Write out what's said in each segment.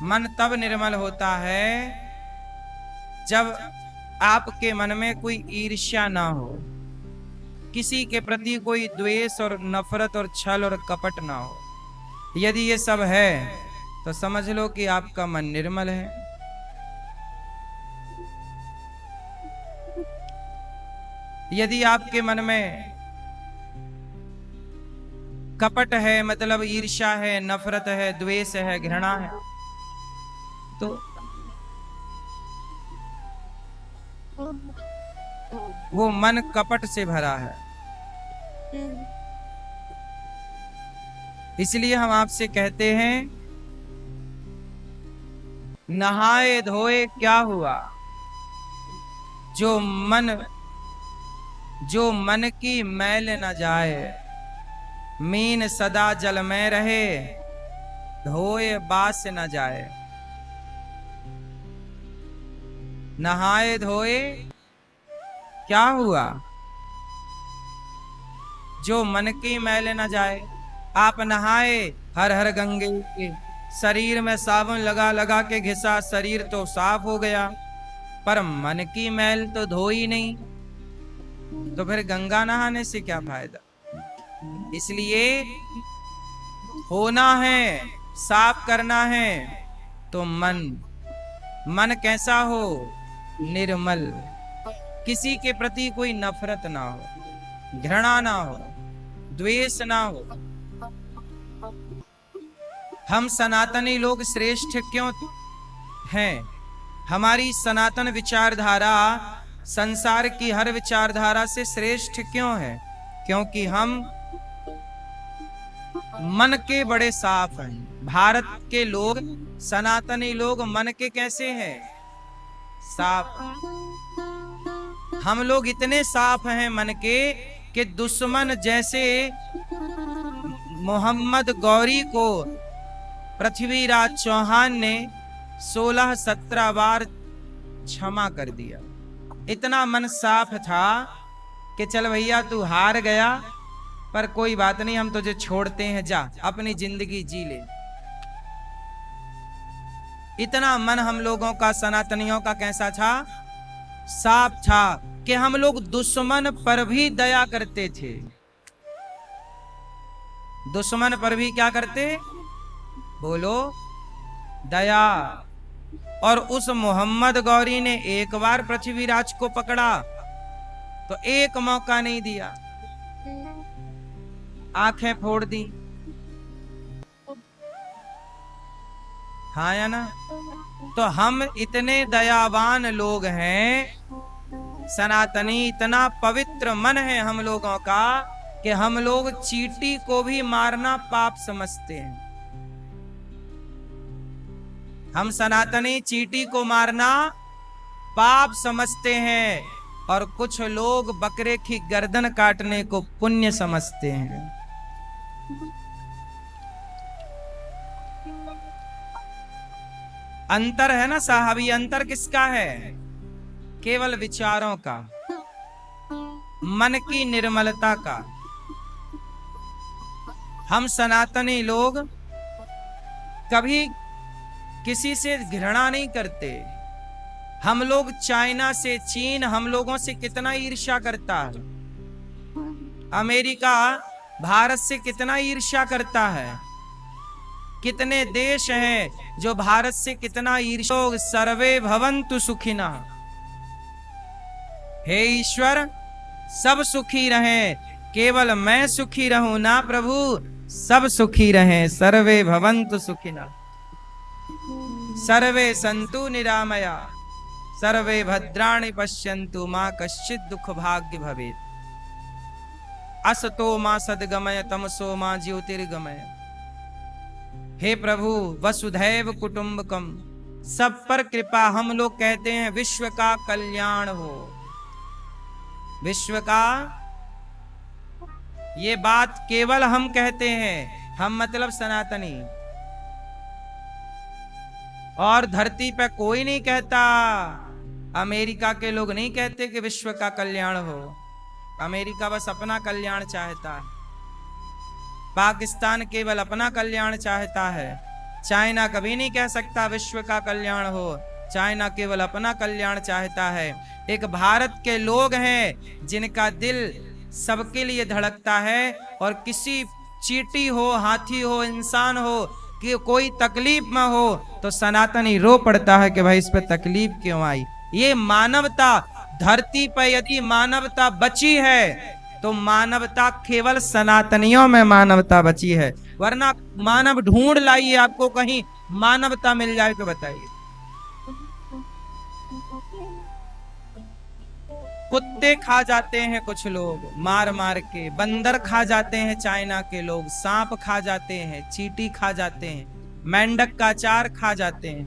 मन तब निर्मल होता है जब आपके मन में कोई ईर्ष्या ना हो, किसी के प्रति कोई द्वेष और नफरत और छल और कपट ना हो। यदि ये सब है तो समझ लो कि आपका मन निर्मल है। यदि आपके मन में कपट है, मतलब ईर्ष्या है, नफरत है, द्वेष है, घृणा है, तो वो मन कपट से भरा है। इसलिए हम आपसे कहते हैं, नहाए धोए क्या हुआ, जो मन की मैल न जाए, मीन सदा जल में रहे, धोए बास न जाए। नहाए धोए क्या हुआ, जो मन की मैल न जाए। आप नहाए, हर हर गंगे के, शरीर में साबुन लगा लगा के घिसा, शरीर तो साफ हो गया, पर मन की मैल तो धोई नहीं, तो फिर गंगा नहाने से क्या फायदा। इसलिए होना है, साफ करना है, तो मन कैसा हो, निर्मल, किसी के प्रति कोई नफरत ना हो, घृणा ना हो, द्वेष ना हो। हम सनातनी लोग श्रेष्ठ क्यों हैं? हमारी सनातन विचारधारा संसार की हर विचारधारा से श्रेष्ठ क्यों है? क्योंकि हम मन के बड़े साफ हैं। भारत के लोग, सनातनी लोग मन के कैसे हैं? साफ। हम लोग इतने साफ हैं मन के कि दुश्मन जैसे मोहम्मद गौरी को पृथ्वीराज चौहान ने 16-17 बार क्षमा कर दिया। इतना मन साफ था कि चल भैया तू हार गया, पर कोई बात नहीं, हम तुझे छोड़ते हैं, जा अपनी जिंदगी जी ले। इतना मन हम लोगों का, सनातनियों का कैसा था? साफ था कि हम लोग दुश्मन पर भी दया करते थे। दुश्मन पर भी क्या करते? बोलो, दया। और उस मोहम्मद गौरी ने एक बार पृथ्वीराज को पकड़ा तो एक मौका नहीं दिया, आंखें फोड़ दी। हाँ या ना? तो हम इतने दयावान लोग हैं, सनातनी, इतना पवित्र मन है हम लोगों का कि हम लोग चींटी को भी मारना पाप समझते हैं। हम सनातनी चींटी को मारना पाप समझते हैं, और कुछ लोग बकरे की गर्दन काटने को पुण्य समझते हैं। अंतर है ना साहब, ये अंतर किसका है? केवल विचारों का, मन की निर्मलता का। हम सनातनी लोग कभी किसी से घृणा नहीं करते। हम लोग चाइना से, चीन हम लोगों से कितना ईर्ष्या करता है, अमेरिका भारत से कितना ईर्ष्या करता है, कितने देश हैं जो भारत से कितना ईर्ष्या। सर्वे भवन्तु सुखिनः, हे ईश्वर सब सुखी रहें, केवल मैं सुखी रहूं ना प्रभु, सब सुखी रहें। सर्वे भवन्तु सुखिनः, सर्वे सन्तु निरामया, सर्वे भद्राणि पश्यन्तु मा कश्चित् दुःख भाग्य भवेत्। असतो मा सद्गमय तमसो मा ज्योतिर्गमय। हे प्रभु वसुधैव कुटुंबकम, सब पर कृपा। हम लोग कहते हैं विश्व का कल्याण हो, विश्व का। ये बात केवल हम कहते हैं, हम मतलब सनातनी, और धरती पे कोई नहीं कहता। अमेरिका के लोग नहीं कहते कि विश्व का कल्याण हो, अमेरिका बस अपना कल्याण चाहता है। पाकिस्तान केवल अपना कल्याण चाहता है। चाइना कभी नहीं कह सकता विश्व का कल्याण हो। चाइना केवल अपना कल्याण चाहता है। एक भारत के लोग हैं जिनका दिल सबके लिए धड़कता है, और किसी चींटी हो, हाथी हो, इंसान हो कि कोई तकलीफ में हो तो सनातनी रो पड़ता है कि भाई इस पे तकलीफ क्यों आई। ये मानवता, धरती पर यदि मानवता बची है तो मानवता केवल सनातनियों में मानवता बची है, वरना मानव ढूंढ लाइए, आपको कहीं मानवता मिल जाए तो बताइए। कुत्ते खा जाते हैं कुछ लोग मार मार के, बंदर खा जाते हैं चाइना के लोग, सांप खा जाते हैं, चींटी खा जाते हैं, मेंढक का अचार खा जाते हैं।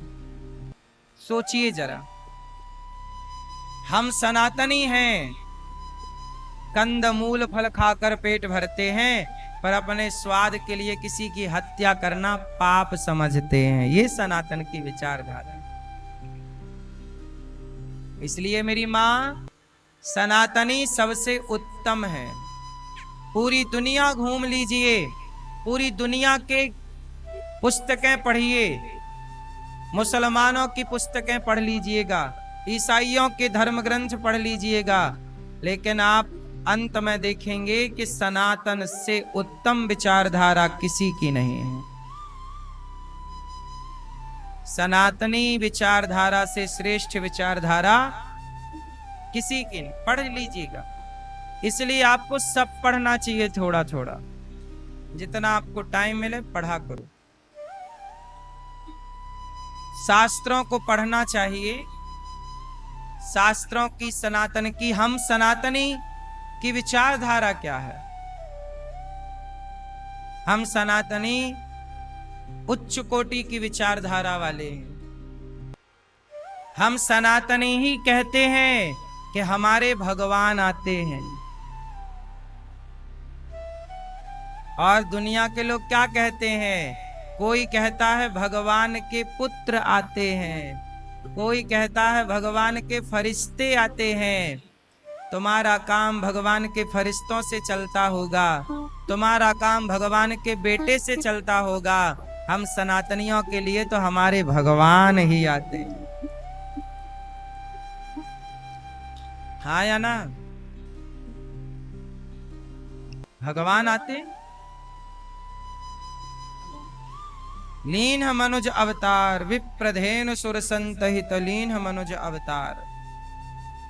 सोचिए जरा, हम सनातनी हैं, कंद मूल फल खाकर पेट भरते हैं, पर अपने स्वाद के लिए किसी की हत्या करना पाप समझते हैं। ये सनातन की विचारधारा है। इसलिए मेरी मां, सनातनी सबसे उत्तम है। पूरी दुनिया घूम लीजिए, पूरी दुनिया के पुस्तकें पढ़िए, मुसलमानों की पुस्तकें पढ़ लीजिएगा, ईसाइयों के धर्म ग्रंथ पढ़ लीजिएगा, लेकिन आप अंत में देखेंगे कि सनातन से उत्तम विचारधारा किसी की नहीं है। सनातनी विचारधारा से श्रेष्ठ विचारधारा किसी की नहीं। पढ़ लीजिएगा। इसलिए आपको सब पढ़ना चाहिए, थोड़ा थोड़ा, जितना आपको टाइम मिले पढ़ा करो। शास्त्रों को पढ़ना चाहिए, शास्त्रों की, सनातन की, हम सनातनी की विचारधारा क्या है। हम सनातनी उच्च कोटि की विचारधारा वाले हैं। हम सनातनी ही कहते हैं कि हमारे भगवान आते हैं, और दुनिया के लोग क्या कहते हैं? कोई कहता है भगवान के पुत्र आते हैं, कोई कहता है भगवान के फरिश्ते आते हैं। तुम्हारा काम भगवान के फरिश्तों से चलता होगा, तुम्हारा काम भगवान के बेटे से चलता होगा। हम सनातनियों के लिए तो हमारे भगवान ही आते हैं। हाँ या ना? भगवान आते। लीन मनुज अवतार, विप्रधेनु सुर संतहित लीन मनुज अवतार।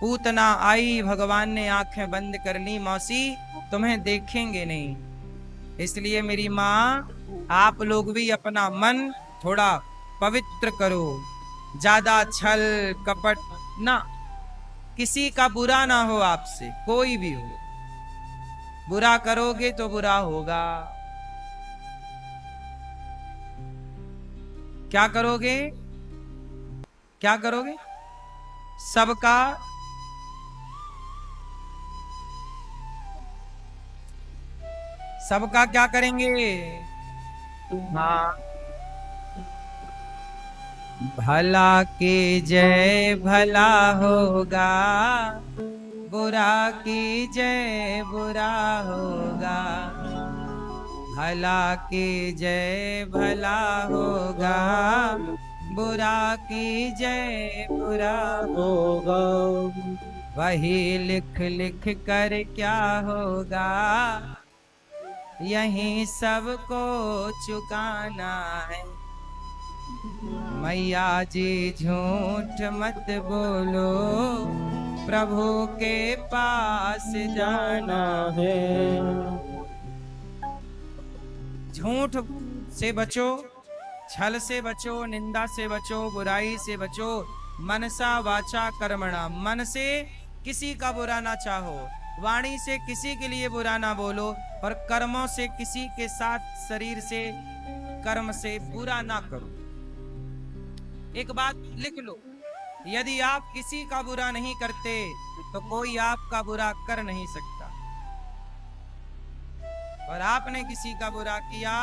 पूतना आई, भगवान ने आंखें बंद कर ली, मौसी तुम्हें देखेंगे नहीं। इसलिए मेरी माँ, आप लोग भी अपना मन थोड़ा पवित्र करो, ज्यादा छल कपट ना, किसी का बुरा ना हो आपसे, कोई भी हो। बुरा करोगे तो बुरा होगा। क्या करोगे? क्या करोगे? सबका सबका क्या करेंगे? हाँ, भला के जय भला होगा, बुरा की जय बुरा होगा। भला की जय भला होगा, बुरा की जय बुरा होगा। वही लिख लिख कर क्या होगा, यही सबको चुकाना है। मैया जी झूठ मत बोलो, प्रभु के पास जाना है। झूठ से बचो, छल से बचो, निंदा से बचो, बुराई से बचो। मनसा वाचा कर्मणा, मन से किसी का बुरा ना चाहो, वाणी से किसी के लिए बुरा ना बोलो, और कर्मों से किसी के साथ, शरीर से, कर्म से बुरा ना करो। एक बात लिख लो, यदि आप किसी का बुरा नहीं करते तो कोई आपका बुरा कर नहीं सकता, और आपने किसी का बुरा किया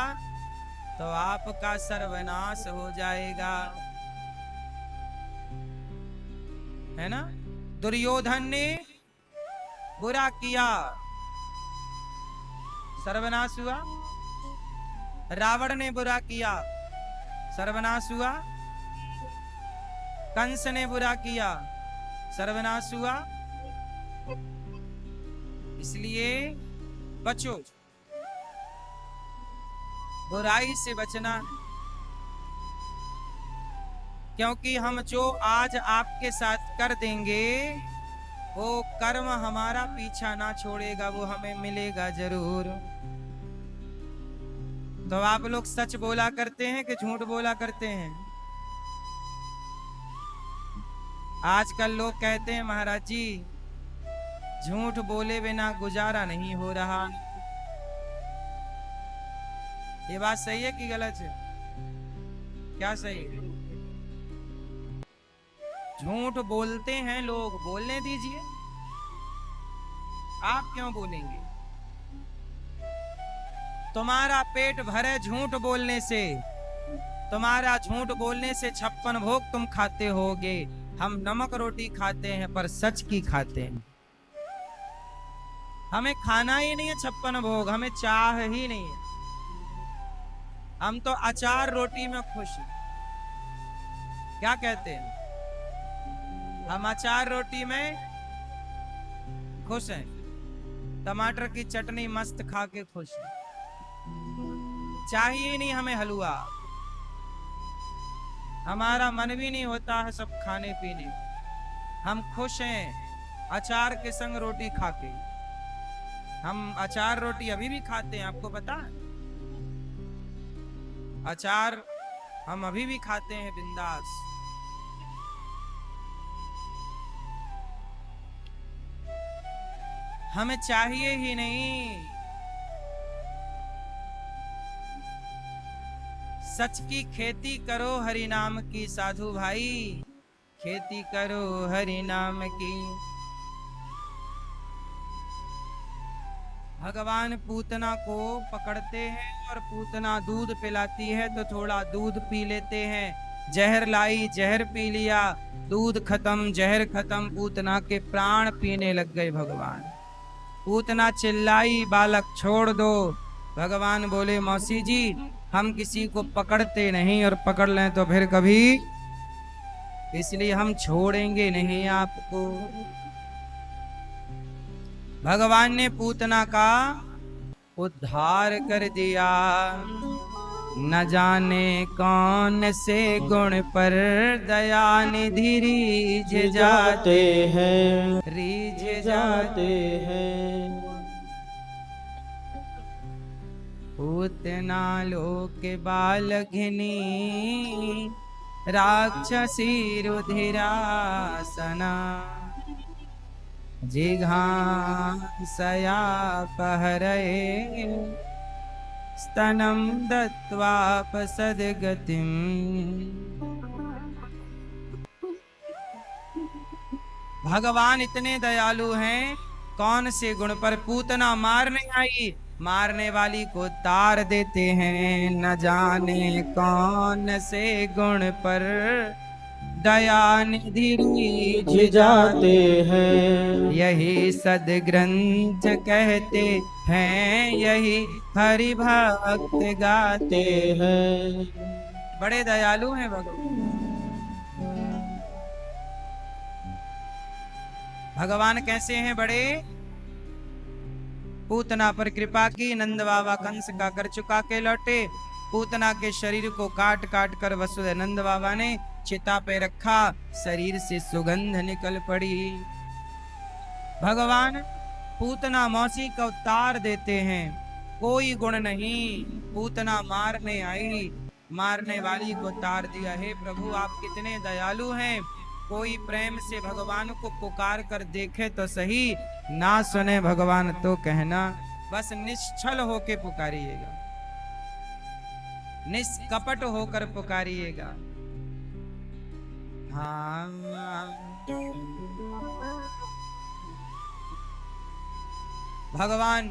तो आपका सर्वनाश हो जाएगा, है ना? दुर्योधन ने बुरा किया, सर्वनाश हुआ। रावण ने बुरा किया, सर्वनाश हुआ। कंस ने बुरा किया, सर्वनाश हुआ। इसलिए बचो, बुराई से बचना, क्योंकि हम जो आज आपके साथ कर देंगे वो कर्म हमारा पीछा ना छोड़ेगा, वो हमें मिलेगा जरूर। तो आप लोग सच बोला करते हैं कि झूठ बोला करते हैं? आजकल लोग कहते हैं महाराज जी झूठ बोले बिना गुजारा नहीं हो रहा। ये बात सही है कि गलत है? क्या सही है? झूठ बोलते हैं लोग, बोलने दीजिए, आप क्यों बोलेंगे? तुम्हारा पेट भरे झूठ बोलने से, तुम्हारा झूठ बोलने से 56 भोग तुम खाते होगे। हम नमक रोटी खाते हैं पर सच की खाते हैं। हमें खाना ही नहीं है 56 भोग, हमें चाह ही नहीं है। हम तो अचार रोटी में खुश हैं। क्या कहते हैं? हम अचार रोटी में खुश हैं, टमाटर की चटनी मस्त खा के खुश हैं। चाहिए ही नहीं हमें हलवा, हमारा मन भी नहीं होता है सब खाने पीने। हम खुश हैं अचार के संग रोटी खा के। हम अचार रोटी अभी भी खाते हैं, आपको पता है? अचार हम अभी भी खाते हैं बिंदास। हमें चाहिए ही नहीं। सच की खेती करो हरि नाम की साधु भाई, खेती करो हरि नाम की। भगवान पूतना को पकड़ते हैं और पूतना दूध पिलाती है तो थोड़ा दूध पी लेते हैं। जहर लाई, जहर पी लिया, दूध खत्म, जहर खत्म, पूतना के प्राण पीने लग गए भगवान। पूतना चिल्लाई, बालक छोड़ दो। भगवान बोले मौसी जी हम किसी को पकड़ते नहीं, और पकड़ लें तो फिर कभी, इसलिए हम छोड़ेंगे नहीं आपको। भगवान ने पूतना का उद्धार कर दिया। न जाने कौन से गुण पर दया निधि रीझ जाते हैं, रीझ जाते हैं। पूतना लोक बालघिनी राक्षसी रुधिरासना, जिघांसया पहरये स्तनं दत्वापसद्गतिम्। भगवान इतने दयालु हैं, कौन से गुण पर? पूतना मारने आई, मारने वाली को तार देते हैं। न जाने कौन से गुण पर दया निधि रीझ जाते हैं, यही सदग्रंथ कहते हैं, यही हरि भक्त गाते हैं। बड़े दयालु हैं भगवान। भगवान कैसे हैं? बड़े। पूतना पर कृपा की, नंद बाबा कंस का कर चुका के लौटे। पूतना के शरीर को काट काट कर वसुदेव नंद बाबा ने चिता पे रखा, शरीर से सुगंध निकल पड़ी। भगवान पूतना मौसी का उतार देते हैं, कोई गुण नहीं। पूतना मारने आई, मारने वाली को तार दिया। हे प्रभु आप कितने दयालु हैं। कोई प्रेम से भगवान को पुकार कर देखे तो सही, ना सुने भगवान तो कहना। बस निश्चल होके पुकारिएगा, निष्कपट होकर पुकारिएगा। हाँ भगवान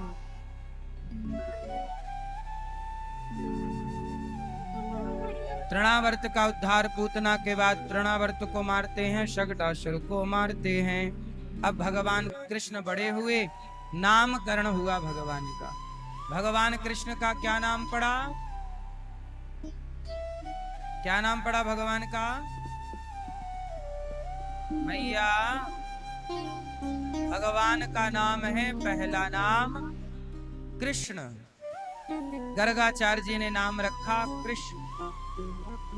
तृणावर्त का उद्धार पूतना के बाद तृणावर्त को मारते हैं, शगटासुर को मारते हैं। अब भगवान कृष्ण बड़े हुए, नामकरण हुआ भगवान का। भगवान कृष्ण का क्या नाम पड़ा? क्या नाम पड़ा भगवान का? मैया भगवान का नाम है, पहला नाम कृष्ण। गर्गाचार्य जी ने नाम रखा कृष्ण,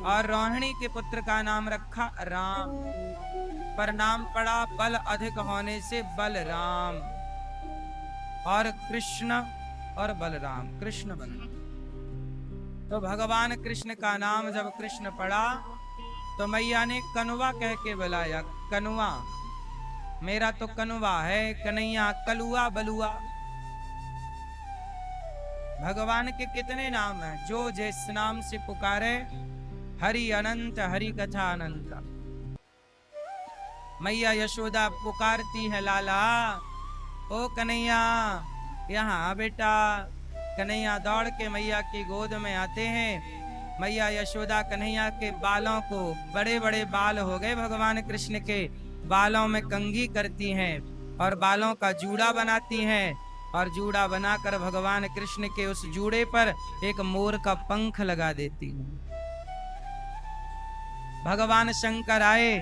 और रोहिणी के पुत्र का नाम रखा राम, पर नाम पड़ा बल अधिक होने से बलराम। और कृष्ण और बलराम, कृष्ण बलराम। तो भगवान कृष्ण का नाम जब कृष्ण पड़ा तो मैया ने कनुआ कह के बुलाया। कनुआ, मेरा तो कनुआ है कन्हैया, कलुआ बलुआ। भगवान के कितने नाम हैं, जो जिस नाम से पुकारे हरि अनंत, हरि कथा अनंत। मैया यशोदा पुकारती है, लाला ओ कन्हैया यहाँ बेटा। कन्हैया दौड़ के मैया की गोद में आते हैं। मैया यशोदा कन्हैया के बालों को, बड़े बड़े बाल हो गए भगवान कृष्ण के, बालों में कंघी करती हैं और बालों का जूड़ा बनाती हैं, और जूड़ा बनाकर भगवान कृष्ण के उस जूड़े पर एक मोर का पंख लगा देती हैं। भगवान शंकर आए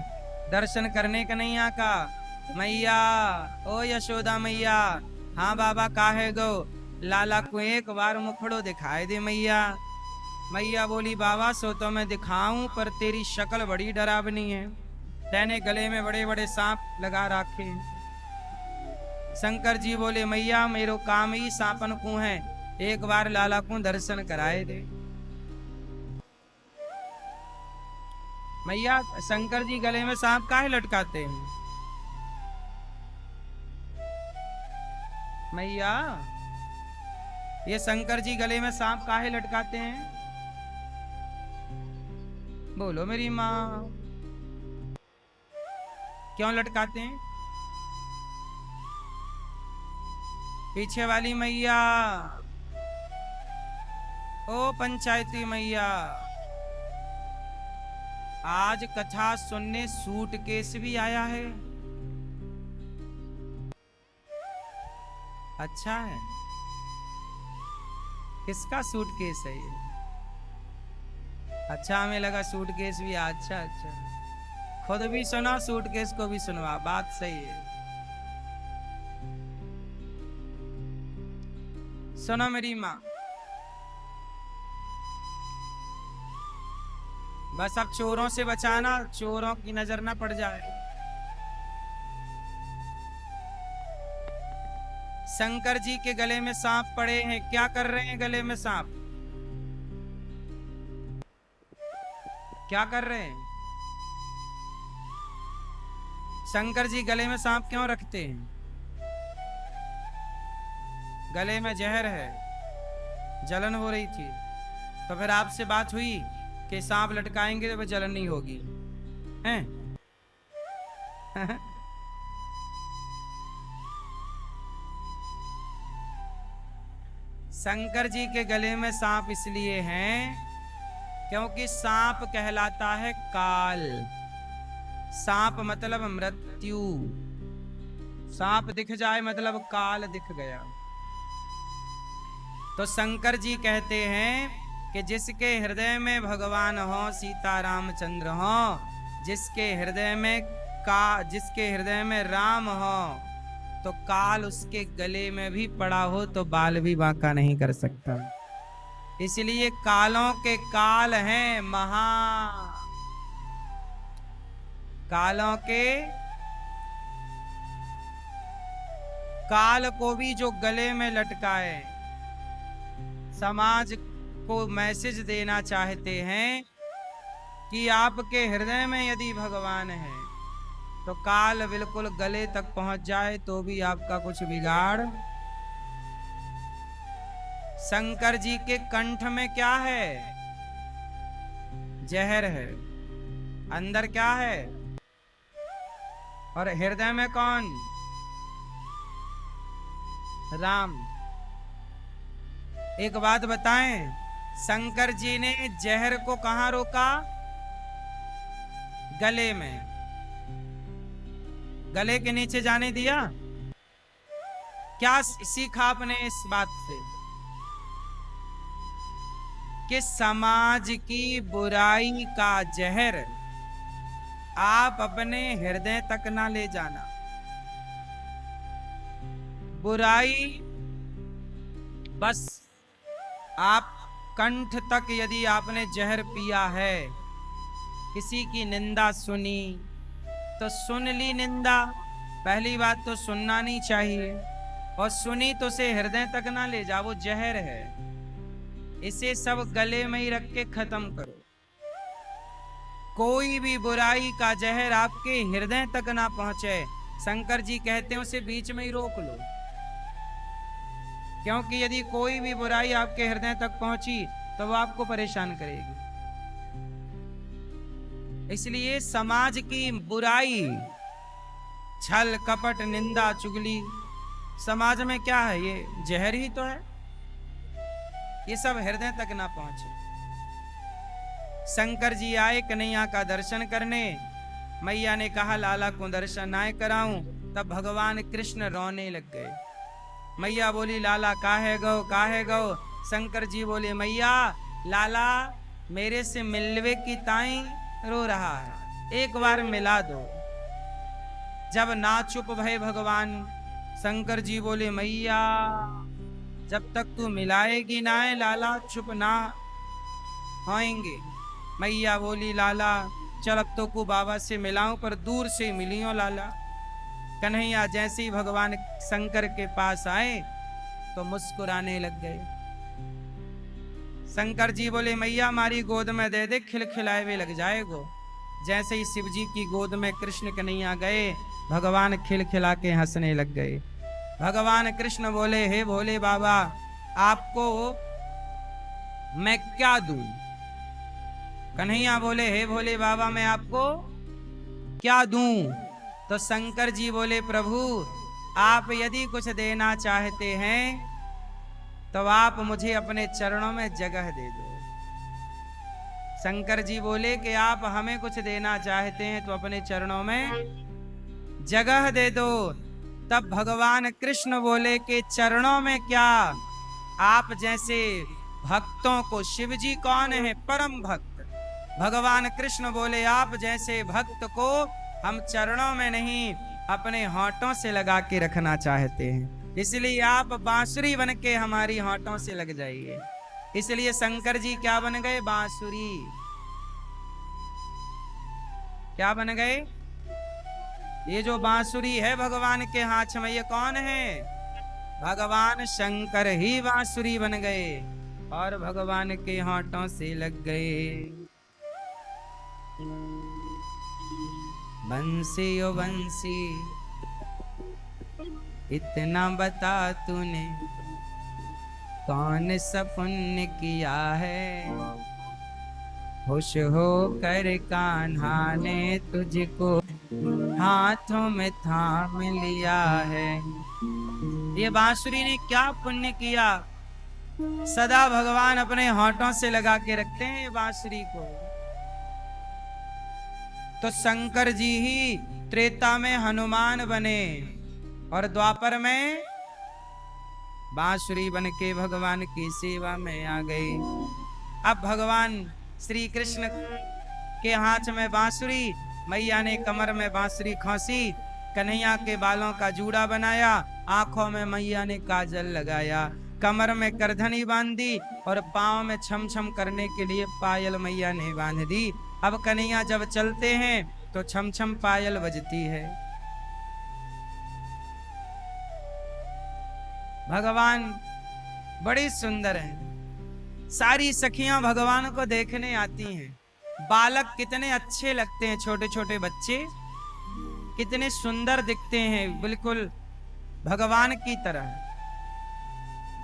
दर्शन करने कन्हैया का। मैया ओ यशोदा मैया, हाँ बाबा काहे गो, लाला को एक बार मुखड़ो दिखाई दे मैया। मैया बोली, बाबा सो तो मैं दिखाऊं, पर तेरी शक्ल बड़ी डरावनी है, तेने गले में बड़े बड़े सांप लगा रखे। शंकर जी बोले, मैया मेरो काम ही सांपन को है, एक बार लाला को दर्शन कराए दे। मैया शंकर जी गले में सांप काहे लटकाते हैं? मैया ये शंकर जी गले में सांप काहे लटकाते हैं? बोलो मेरी माँ, क्यों लटकाते हैं? पीछे वाली मैया, ओ पंचायती मैया, आज कथा सुनने सूटकेस भी आया है। अच्छा है, किसका सूटकेस है ये? अच्छा, हमें लगा सूटकेस भी। अच्छा अच्छा, खुद भी सुना, सूटकेस को भी सुनवा, बात सही है। सुनो मेरी माँ, बस अब चोरों से बचाना, चोरों की नजर ना पड़ जाए। शंकर जी के गले में सांप पड़े हैं, क्या कर रहे हैं गले में सांप? क्या कर रहे हैं? शंकर जी गले में सांप क्यों रखते हैं? गले में जहर है, जलन हो रही थी, तो फिर आपसे बात हुई कि सांप लटकाएंगे तो जलन नहीं होगी, हैं? शंकर जी के गले में सांप इसलिए हैं क्योंकि सांप कहलाता है काल। सांप मतलब मृत्यु, सांप दिख जाए मतलब काल दिख गया। तो शंकर जी कहते हैं कि जिसके हृदय में भगवान हो, सीता रामचंद्र हो, जिसके हृदय में राम हो, तो काल उसके गले में भी पड़ा हो तो बाल भी बांका नहीं कर सकता। इसलिए कालों के काल हैं महा, कालों के काल को भी जो गले में लटकाए, समाज को मैसेज देना चाहते हैं कि आपके हृदय में यदि भगवान है तो काल बिल्कुल गले तक पहुंच जाए तो भी आपका कुछ बिगाड़। शंकर जी के कंठ में क्या है? जहर है। अंदर क्या है? और हृदय में कौन? राम। एक बात बताएं, शंकर जी ने जहर को कहां रोका? गले में। गले के नीचे जाने दिया? क्या सीखा आपने इस बात से? कि समाज की बुराई का जहर आप अपने हृदय तक ना ले जाना। बुराई बस आप कंठ तक यदि आपने जहर पिया है, किसी की निंदा सुनी तो सुन ली निंदा, पहली बात तो सुनना नहीं चाहिए, और सुनी तो उसे हृदय तक ना ले जा, वो जहर है। इसे सब गले में ही रख के खत्म करो। कोई भी बुराई का जहर आपके हृदय तक ना पहुंचे, शंकर जी कहते हैं उसे बीच में ही रोक लो। क्योंकि यदि कोई भी बुराई आपके हृदय तक पहुंची तो वो आपको परेशान करेगी। इसलिए समाज की बुराई, छल कपट निंदा चुगली, समाज में क्या है? ये जहर ही तो है। ये सब हृदय तक ना पहुंचे। शंकर जी आए कन्हैया का दर्शन करने। मैया ने कहा लाला को दर्शन आए कराऊं। तब भगवान कृष्ण रोने लग गए। मैया बोली लाला काहे गो काहे गो। शंकर जी बोले मैया लाला मेरे से मिलवे की ताई रो रहा है, एक बार मिला दो। जब ना चुप भय भगवान, शंकर जी बोले मैया जब तक तू मिलाएगी ना है लाला चुप ना होएंगे। मैया बोली लाला चल अब तो को बाबा से मिलाऊं, पर दूर से मिलियो लाला। कन्हैया जैसे ही भगवान शंकर के पास आए तो मुस्कुराने लग गए। शंकर जी बोले मैया हमारी गोद में दे दे, खिलखिलाए हुए लग जाएगो। जैसे ही शिव जी की गोद में कृष्ण कन्हैया गए, भगवान खिलखिला के हंसने लग गए। भगवान कृष्ण बोले हे भोले बाबा आपको मैं क्या दूं? कन्हैया बोले हे भोले बाबा मैं आपको क्या दूं? तो शंकर जी बोले प्रभु आप यदि कुछ देना चाहते हैं तो आप मुझे अपने चरणों में जगह दे दो। शंकर जी बोले कि आप हमें कुछ देना चाहते हैं तो अपने चरणों में जगह दे दो। तब भगवान कृष्ण बोले कि चरणों में क्या, आप जैसे भक्तों को, शिव जी कौन है? परम भक्त। भगवान कृष्ण बोले आप जैसे भक्त को हम चरणों में नहीं अपने होंठों से लगा के रखना चाहते हैं, इसलिए आप बांसुरी बन के हमारी होंठों से लग जाइए। इसलिए शंकर जी क्या बन गए? बांसुरी। क्या बन गए? ये जो बांसुरी है भगवान के हाथ में, ये कौन है? भगवान शंकर ही बांसुरी बन गए और भगवान के होंठों से लग गए। बंसी ओ बंसी इतना बता तूने कौन सा पुण्य किया है, खुश हो कर कान्हा ने तुझको हाथों में थाम लिया है। ये बांसुरी ने क्या पुण्य किया? सदा भगवान अपने होंठों से लगा के रखते हैं ये बांसुरी को। तो शंकर जी ही त्रेता में हनुमान बने और द्वापर में बांसुरी बन के भगवान की सेवा में आ गए। अब भगवान श्री कृष्ण के हाथ में बांसुरी, मैया ने कमर में बांसुरी खोसी, कन्हैया के बालों का जूड़ा बनाया, आंखों में मैया ने काजल लगाया, कमर में करधनी बांधी और पांव में छम छम करने के लिए पायल मैया ने बांध दी। अब कन्हैया जब चलते हैं तो छम छम पायल बजती है। भगवान बड़े सुंदर हैं। सारी सखियां भगवान को देखने आती हैं। बालक कितने अच्छे लगते हैं, छोटे छोटे बच्चे कितने सुंदर दिखते हैं, बिल्कुल भगवान की तरह।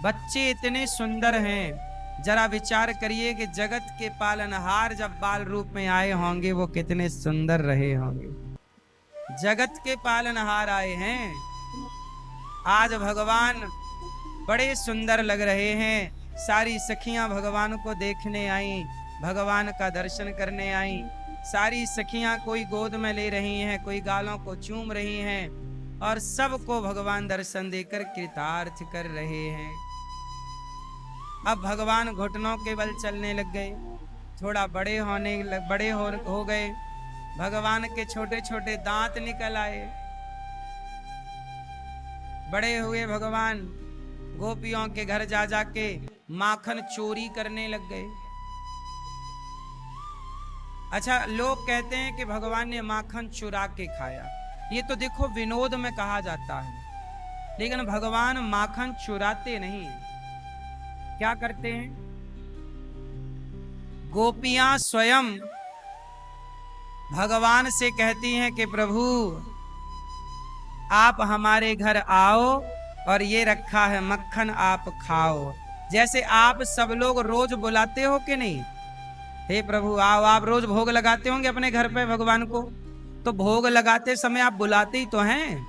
बच्चे इतने सुंदर हैं, जरा विचार करिए कि जगत के पालनहार जब बाल रूप में आए होंगे वो कितने सुंदर रहे होंगे। जगत के पालनहार आए हैं, आज भगवान बड़े सुंदर लग रहे हैं। सारी सखियां भगवान को देखने आई, भगवान का दर्शन करने आई। सारी सखियां कोई गोद में ले रही हैं, कोई गालों को चूम रही हैं और सबको भगवान दर्शन देकर कृतार्थ कर रहे हैं। अब भगवान घुटनों के बल चलने लग गए, थोड़ा बड़े हो गए। भगवान के छोटे छोटे दांत निकल आए। बड़े हुए भगवान गोपियों के घर जा जाके माखन चोरी करने लग गए। अच्छा, लोग कहते हैं कि भगवान ने माखन चुरा के खाया। ये तो देखो विनोद में कहा जाता है, लेकिन भगवान माखन चुराते नहीं। क्या करते हैं? गोपियां स्वयं भगवान से कहती हैं कि प्रभु आप हमारे घर आओ और ये रखा है मक्खन, आप खाओ। जैसे आप सब लोग रोज बुलाते हो कि नहीं, हे प्रभु आओ, आप रोज भोग लगाते होंगे अपने घर पे भगवान को, तो भोग लगाते समय आप बुलाते ही तो हैं।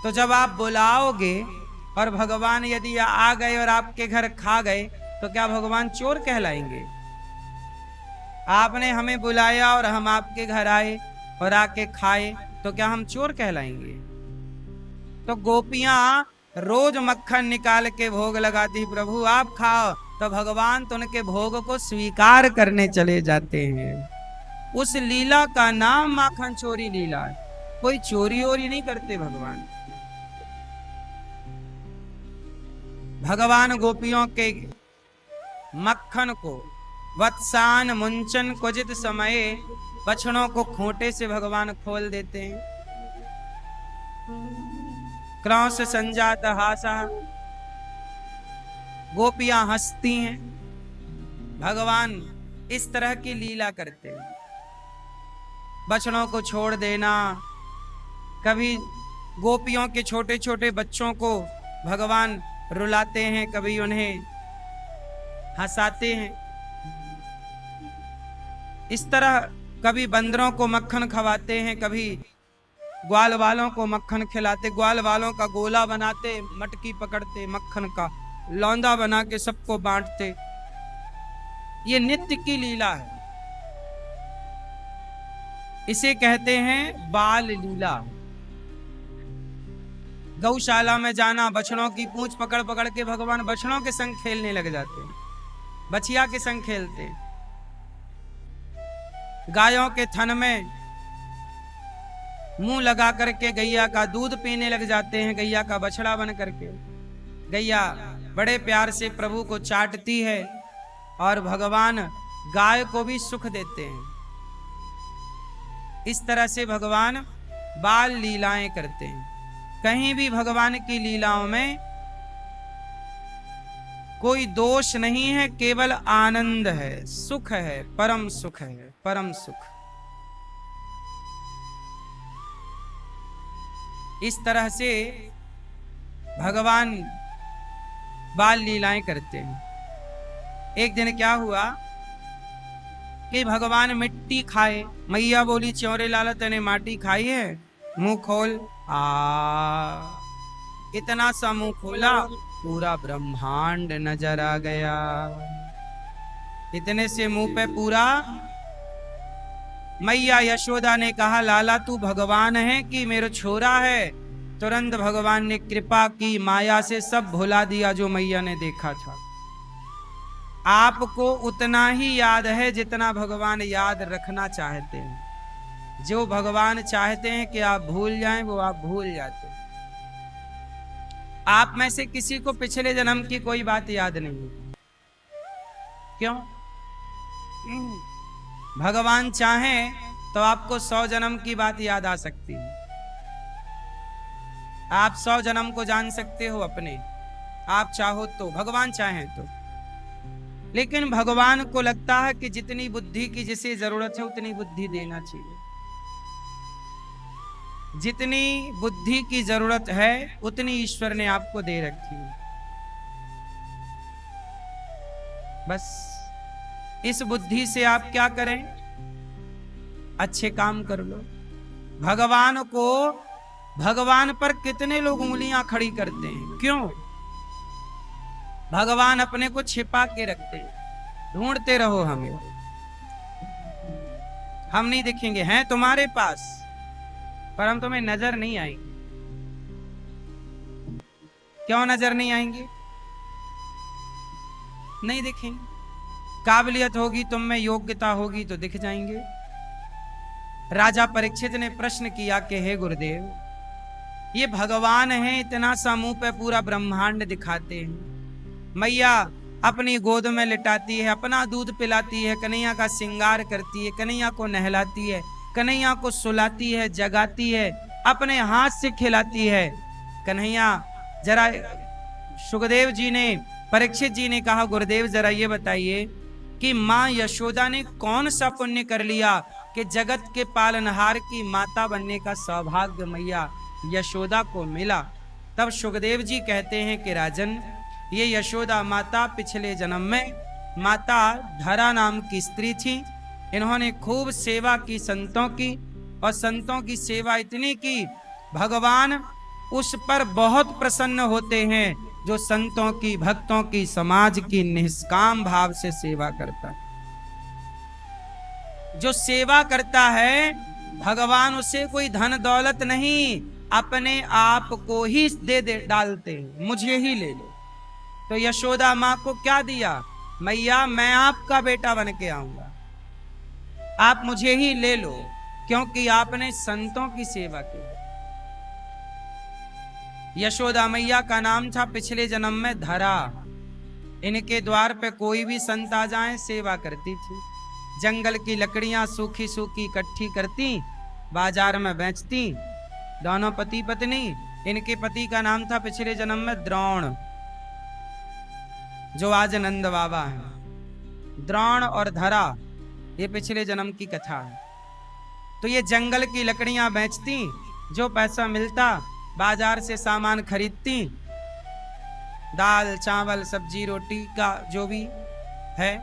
तो जब आप बुलाओगे और भगवान यदि आ गए और आपके घर खा गए, तो क्या भगवान चोर कहलाएंगे? आपने हमें बुलाया और हम आपके घर आए और आके खाए, तो क्या हम चोर कहलाएंगे? तो गोपियां रोज मक्खन निकाल के भोग लगाती, प्रभु आप खाओ, तो भगवान तो उनके भोग को स्वीकार करने चले जाते हैं। उस लीला का नाम माखन चोरी लीला है। कोई चोरी ओरी नहीं करते भगवान। भगवान गोपियों के मक्खन को वत्सान मुंचन क्वचित समय, बछड़ों को खूंटे से भगवान खोल देते हैं। क्रौश संजात हासा, गोपियां हंसती हैं। भगवान इस तरह की लीला करते हैं। बछड़ों को छोड़ देना, कभी गोपियों के छोटे छोटे बच्चों को भगवान रुलाते हैं, कभी उन्हें हंसाते हैं। इस तरह कभी बंदरों को मक्खन खवाते हैं, कभी ग्वाल वालों को मक्खन खिलाते, ग्वाल वालों का गोला बनाते, मटकी पकड़ते, मक्खन का लौंदा बना के सबको बांटते। ये नित्य की लीला है, इसे कहते हैं बाल लीला। गौशाला में जाना, बछड़ों की पूंछ पकड़ पकड़ के भगवान बछड़ों के संग खेलने लग जाते हैं, बछिया के संग खेलते हैं। गायों के थन में मुंह लगा करके गैया का दूध पीने लग जाते हैं, गैया का बछड़ा बन करके। गैया बड़े प्यार से प्रभु को चाटती है और भगवान गाय को भी सुख देते हैं। इस तरह से भगवान बाल लीलाएं करते हैं। कहीं भी भगवान की लीलाओं में कोई दोष नहीं है, केवल आनंद है, सुख है, परम सुख है, परम सुख। इस तरह से भगवान बाल लीलाएं करते हैं। एक दिन क्या हुआ कि भगवान मिट्टी खाए। मैया बोली, च्योरे लाला तने माटी खाई है, मुंह खोल। इतना सा मुंह खोला, पूरा ब्रह्मांड नजर आ गया। इतने से मुंह पे पूरा। मैया यशोदा ने कहा, लाला तू भगवान है कि मेरा छोरा है? तुरंत भगवान ने कृपा की, माया से सब भुला दिया जो मैया ने देखा था। आपको उतना ही याद है जितना भगवान याद रखना चाहते हैं। जो भगवान चाहते हैं कि आप भूल जाएं, वो आप भूल जाते हैं। आप में से किसी को पिछले जन्म की कोई बात याद नहीं। क्यों? भगवान चाहें तो आपको 100 जन्म की बात याद आ सकती है। आप 100 जन्म को जान सकते हो अपने, आप चाहो तो, भगवान चाहें तो। लेकिन भगवान को लगता है कि जितनी बुद्धि की जिसे जरूरत है उतनी बुद्धि देना चाहिए। जितनी बुद्धि की जरूरत है उतनी ईश्वर ने आपको दे रखी है। बस इस बुद्धि से आप क्या करें? अच्छे काम कर लो। भगवान पर कितने लोग उंगलियां खड़ी करते हैं। क्यों? भगवान अपने को छिपा के रखते हैं। ढूंढते रहो हमें, हम नहीं दिखेंगे, हैं तुम्हारे पास, पर हम तुम्हें नजर नहीं आएंगे। क्यों नजर नहीं आएंगे? नहीं दिखेंगे। काबिलियत होगी तुम में, योग्यता होगी तो दिख जाएंगे। राजा परीक्षित ने प्रश्न किया कि हे गुरुदेव, ये भगवान है, इतना सा मुंह पे पूरा ब्रह्मांड दिखाते हैं, मैया अपनी गोद में लिटाती है, अपना दूध पिलाती है, कन्हैया का श्रृंगार करती है, कन्हैया को नहलाती है, कन्हैया को सुलाती है, जगाती है, अपने हाथ से खिलाती है। कन्हैया जरा, सुखदेव जी ने, परीक्षित जी ने कहा गुरुदेव जरा ये बताइए कि माँ यशोदा ने कौन सा पुण्य कर लिया कि जगत के पालनहार की माता बनने का सौभाग्य मैया यशोदा को मिला। तब सुखदेव जी कहते हैं कि राजन, ये यशोदा माता पिछले जन्म में माता धरा नाम की स्त्री थी। इन्होंने खूब सेवा की संतों की, और संतों की सेवा इतनी की भगवान उस पर बहुत प्रसन्न होते हैं जो संतों की, भक्तों की, समाज की निष्काम भाव से सेवा करता है। जो सेवा करता है भगवान उसे कोई धन दौलत नहीं, अपने आप को ही दे डालते हैं, मुझे ही ले लो। तो यशोदा माँ को क्या दिया? मैया मैं आपका बेटा बन के आऊंगा, आप मुझे ही ले लो, क्योंकि आपने संतों की सेवा की। यशोदा मैया का नाम था पिछले जन्म में धरा। इनके द्वार पे कोई भी संत आ जाए सेवा करती थी। जंगल की लकड़ियां सूखी सूखी इकट्ठी करती, बाजार में बेचती। दोनों पति पत्नी, इनके पति का नाम था पिछले जन्म में द्रोण, जो आज नंद बाबा हैं। द्रोण और धरा ये पिछले जन्म की कथा है। तो ये जंगल की लकड़ियां बेचती, जो पैसा मिलता बाजार से सामान खरीदती, दाल चावल सब्जी रोटी का जो भी है,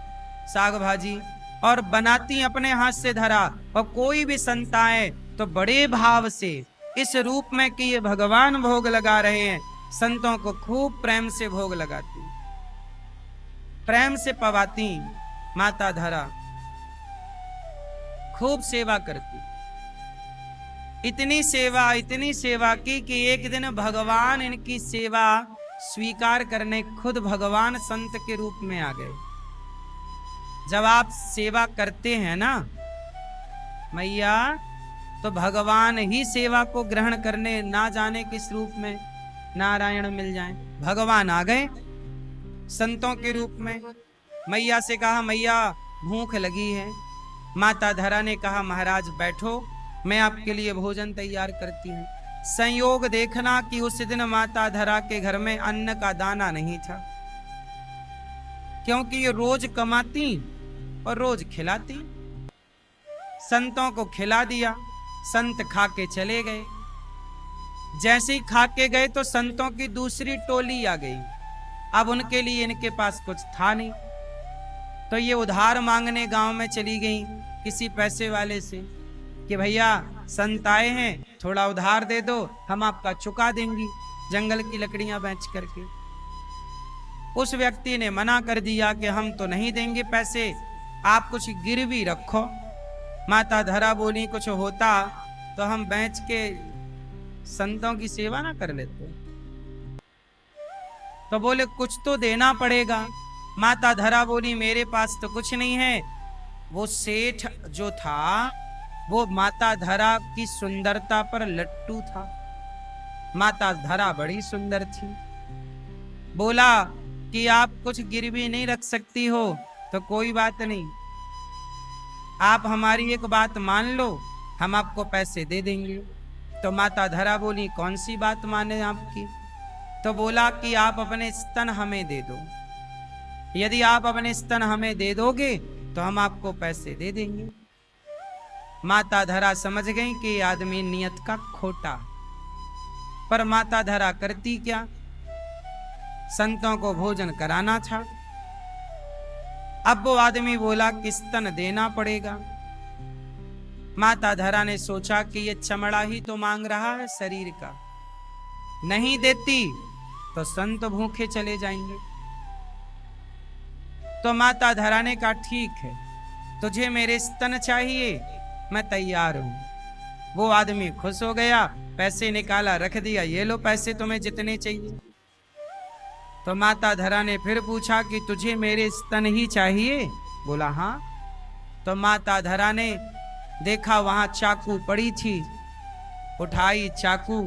साग भाजी, और बनाती अपने हाथ से धरा। और कोई भी संत आए तो बड़े भाव से, इस रूप में कि ये भगवान भोग लगा रहे हैं, संतों को खूब प्रेम से भोग लगाती, प्रेम से पवाती। माता धरा खूब सेवा करती। इतनी सेवा की कि एक दिन भगवान इनकी सेवा स्वीकार करने खुद भगवान संत के रूप में आ गए। जब आप सेवा करते हैं ना मैया, तो भगवान ही सेवा को ग्रहण करने, ना जाने किस रूप में नारायण मिल जाएं। भगवान आ गए संतों के रूप में। मैया से कहा मैया भूख लगी है। माता धरा ने कहा महाराज बैठो, मैं आपके लिए भोजन तैयार करती हूँ। संयोग देखना कि उस दिन माता धरा के घर में अन्न का दाना नहीं था, क्योंकि ये रोज कमाती और रोज खिलाती। संतों को खिला दिया, संत खा के चले गए। जैसे ही खा के गए तो संतों की दूसरी टोली आ गई। अब उनके लिए इनके पास कुछ था नहीं, तो ये उधार मांगने गांव में चली गई किसी पैसे वाले से कि भैया संत आए हैं, थोड़ा उधार दे दो, हम आपका चुका देंगी जंगल की लकड़ियां बेच करके। उस व्यक्ति ने मना कर दिया कि हम तो नहीं देंगे पैसे, आप कुछ गिरवी रखो। माता धरा बोली कुछ होता तो हम बेच के संतों की सेवा ना कर लेते। तो बोले कुछ तो देना पड़ेगा। माता धरा बोली मेरे पास तो कुछ नहीं है। वो सेठ जो था वो माता धरा की सुंदरता पर लट्टू था। माता धरा बड़ी सुंदर थी। बोला कि आप कुछ गिरवी नहीं रख सकती हो तो कोई बात नहीं, आप हमारी एक बात मान लो, हम आपको पैसे दे देंगे। तो माता धरा बोली कौन सी बात माने आपकी? तो बोला कि आप अपने स्तन हमें दे दो, यदि आप अपने स्तन हमें दे दोगे तो हम आपको पैसे दे देंगे। माता धरा समझ गई कि आदमी नियत का खोटा, पर माता धरा करती क्या, संतों को भोजन कराना था। अब वो आदमी बोला कि स्तन देना पड़ेगा। माता धरा ने सोचा कि ये चमड़ा ही तो मांग रहा है शरीर का, नहीं देती तो संत भूखे चले जाएंगे। तो माता धरा ने कहा ठीक है, तुझे मेरे स्तन चाहिए, मैं तैयार हूं। वो आदमी खुश हो गया, पैसे निकाला, रख दिया, ये लो पैसे तुम्हें जितने चाहिए। तो माता धरा ने फिर पूछा कि तुझे मेरे स्तन ही चाहिए? बोला हाँ। तो माता धरा ने देखा वहां चाकू पड़ी थी, उठाई चाकू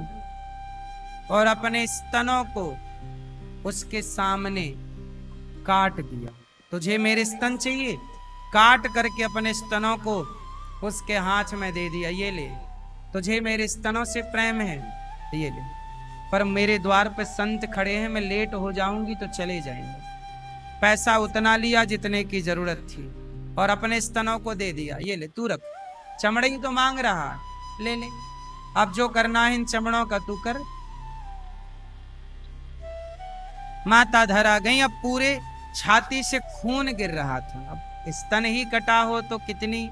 और अपने स्तनों को उसके सामने काट दिया। तुझे मेरे स्तन चाहिए? काट करके अपने स्तनों को उसके हाथ में दे दिया, ये ले, तुझे मेरे स्तनों से प्रेम है, ये ले, पर मेरे द्वार पर संत खड़े हैं, मैं लेट हो जाऊंगी तो चले जाएंगे। पैसा उतना लिया जितने की जरूरत थी और अपने स्तनों को दे दिया, ये ले तू रख, चमड़े ही तो मांग रहा, ले ले, अब जो करना है इन चमड़ों का तू कर। माता धरा गई, अब पूरे छाती से खून गिर रहा था। अब स्तन ही कटा हो तो कितनी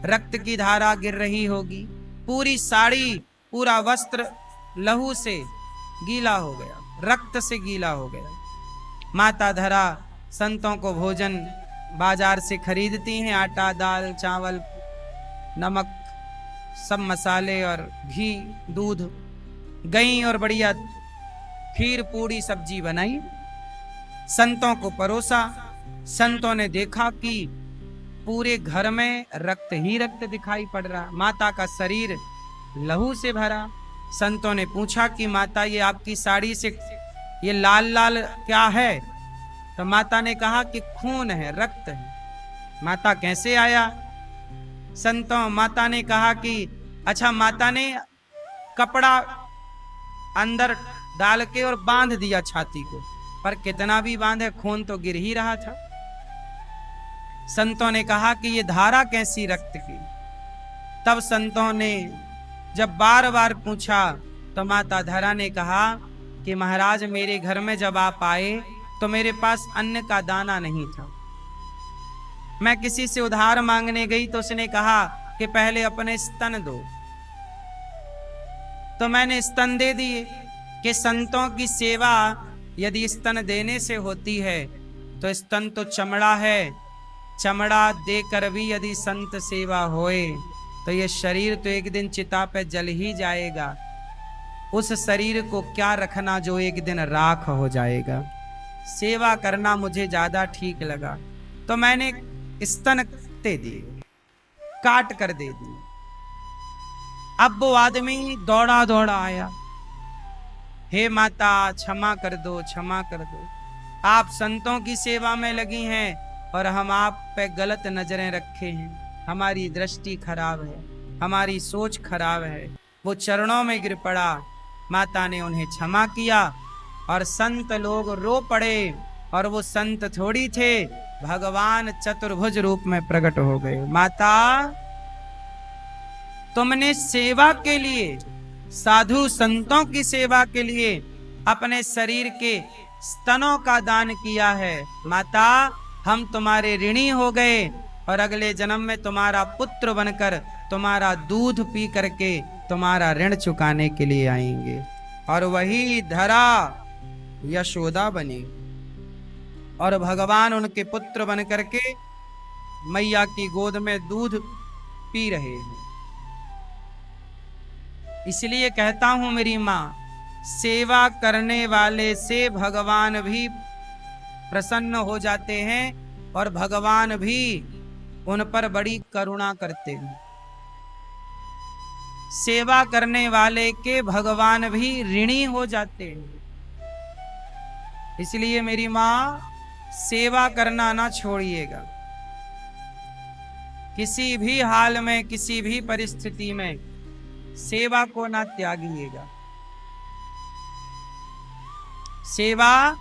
रक्त की धारा गिर रही होगी। पूरी साड़ी, पूरा वस्त्र लहू से गीला हो गया, रक्त से गीला हो गया। माता धरा संतों को भोजन बाजार से खरीदती हैं, आटा, दाल, चावल, नमक, सब मसाले और घी, दूध, गई और बढ़िया खीर पूड़ी सब्जी बनाई, संतों को परोसा। संतों ने देखा कि पूरे घर में रक्त ही रक्त दिखाई पड़ रहा, माता का शरीर लहू से भरा। संतों ने पूछा कि माता ये आपकी साड़ी से ये लाल लाल क्या है? तो माता ने कहा कि खून है, रक्त है। माता कैसे आया? संतों माता ने कहा कि अच्छा, माता ने कपड़ा अंदर डाल के और बांध दिया छाती को, पर कितना भी बांधे खून तो गिर ही रहा था। संतों ने कहा कि ये धारा कैसी रक्त की? तब संतों ने जब बार बार पूछा तो माता धरा ने कहा कि महाराज मेरे घर में जब आप आए तो मेरे पास अन्न का दाना नहीं था, मैं किसी से उधार मांगने गई तो उसने कहा कि पहले अपने स्तन दो, तो मैंने स्तन दे दिए। कि संतों की सेवा यदि स्तन देने से होती है तो स्तन तो चमड़ा है, चमड़ा देकर भी यदि संत सेवा होए तो ये शरीर तो एक दिन चिता पे जल ही जाएगा। उस शरीर को क्या रखना जो एक दिन राख हो जाएगा। सेवा करना मुझे ज्यादा ठीक लगा, तो मैंने स्तन दे दिए, काट कर दे दिए। अब वो आदमी दौड़ा दौड़ा आया, हे माता क्षमा कर दो, क्षमा कर दो, आप संतों की सेवा में लगी हैं और हम आप पे गलत नजरें रखे हैं, हमारी दृष्टि खराब है, हमारी सोच खराब है। वो चरणों में गिर पड़ा, माता ने उन्हें क्षमा किया और संत लोग रो पड़े। और वो संत थोड़ी थे, भगवान चतुर्भुज रूप में प्रकट हो गए। माता तुमने सेवा के लिए, साधु संतों की सेवा के लिए अपने शरीर के स्तनों का दान किया है। माता हम तुम्हारे ऋणी हो गए और अगले जन्म में तुम्हारा पुत्र बनकर तुम्हारा दूध पी करके तुम्हारा ऋण चुकाने के लिए आएंगे। और वही धरा यशोदा बनी और भगवान उनके पुत्र बन करके मैया की गोद में दूध पी रहे हैं। इसलिए कहता हूं मेरी माँ, सेवा करने वाले से भगवान भी प्रसन्न हो जाते हैं और भगवान भी उन पर बड़ी करुणा करते हैं। सेवा करने वाले के भगवान भी ऋणी हो जाते हैं। इसलिए मेरी माँ सेवा करना ना छोड़िएगा, किसी भी हाल में, किसी भी परिस्थिति में सेवा को ना त्यागिएगा। सेवा,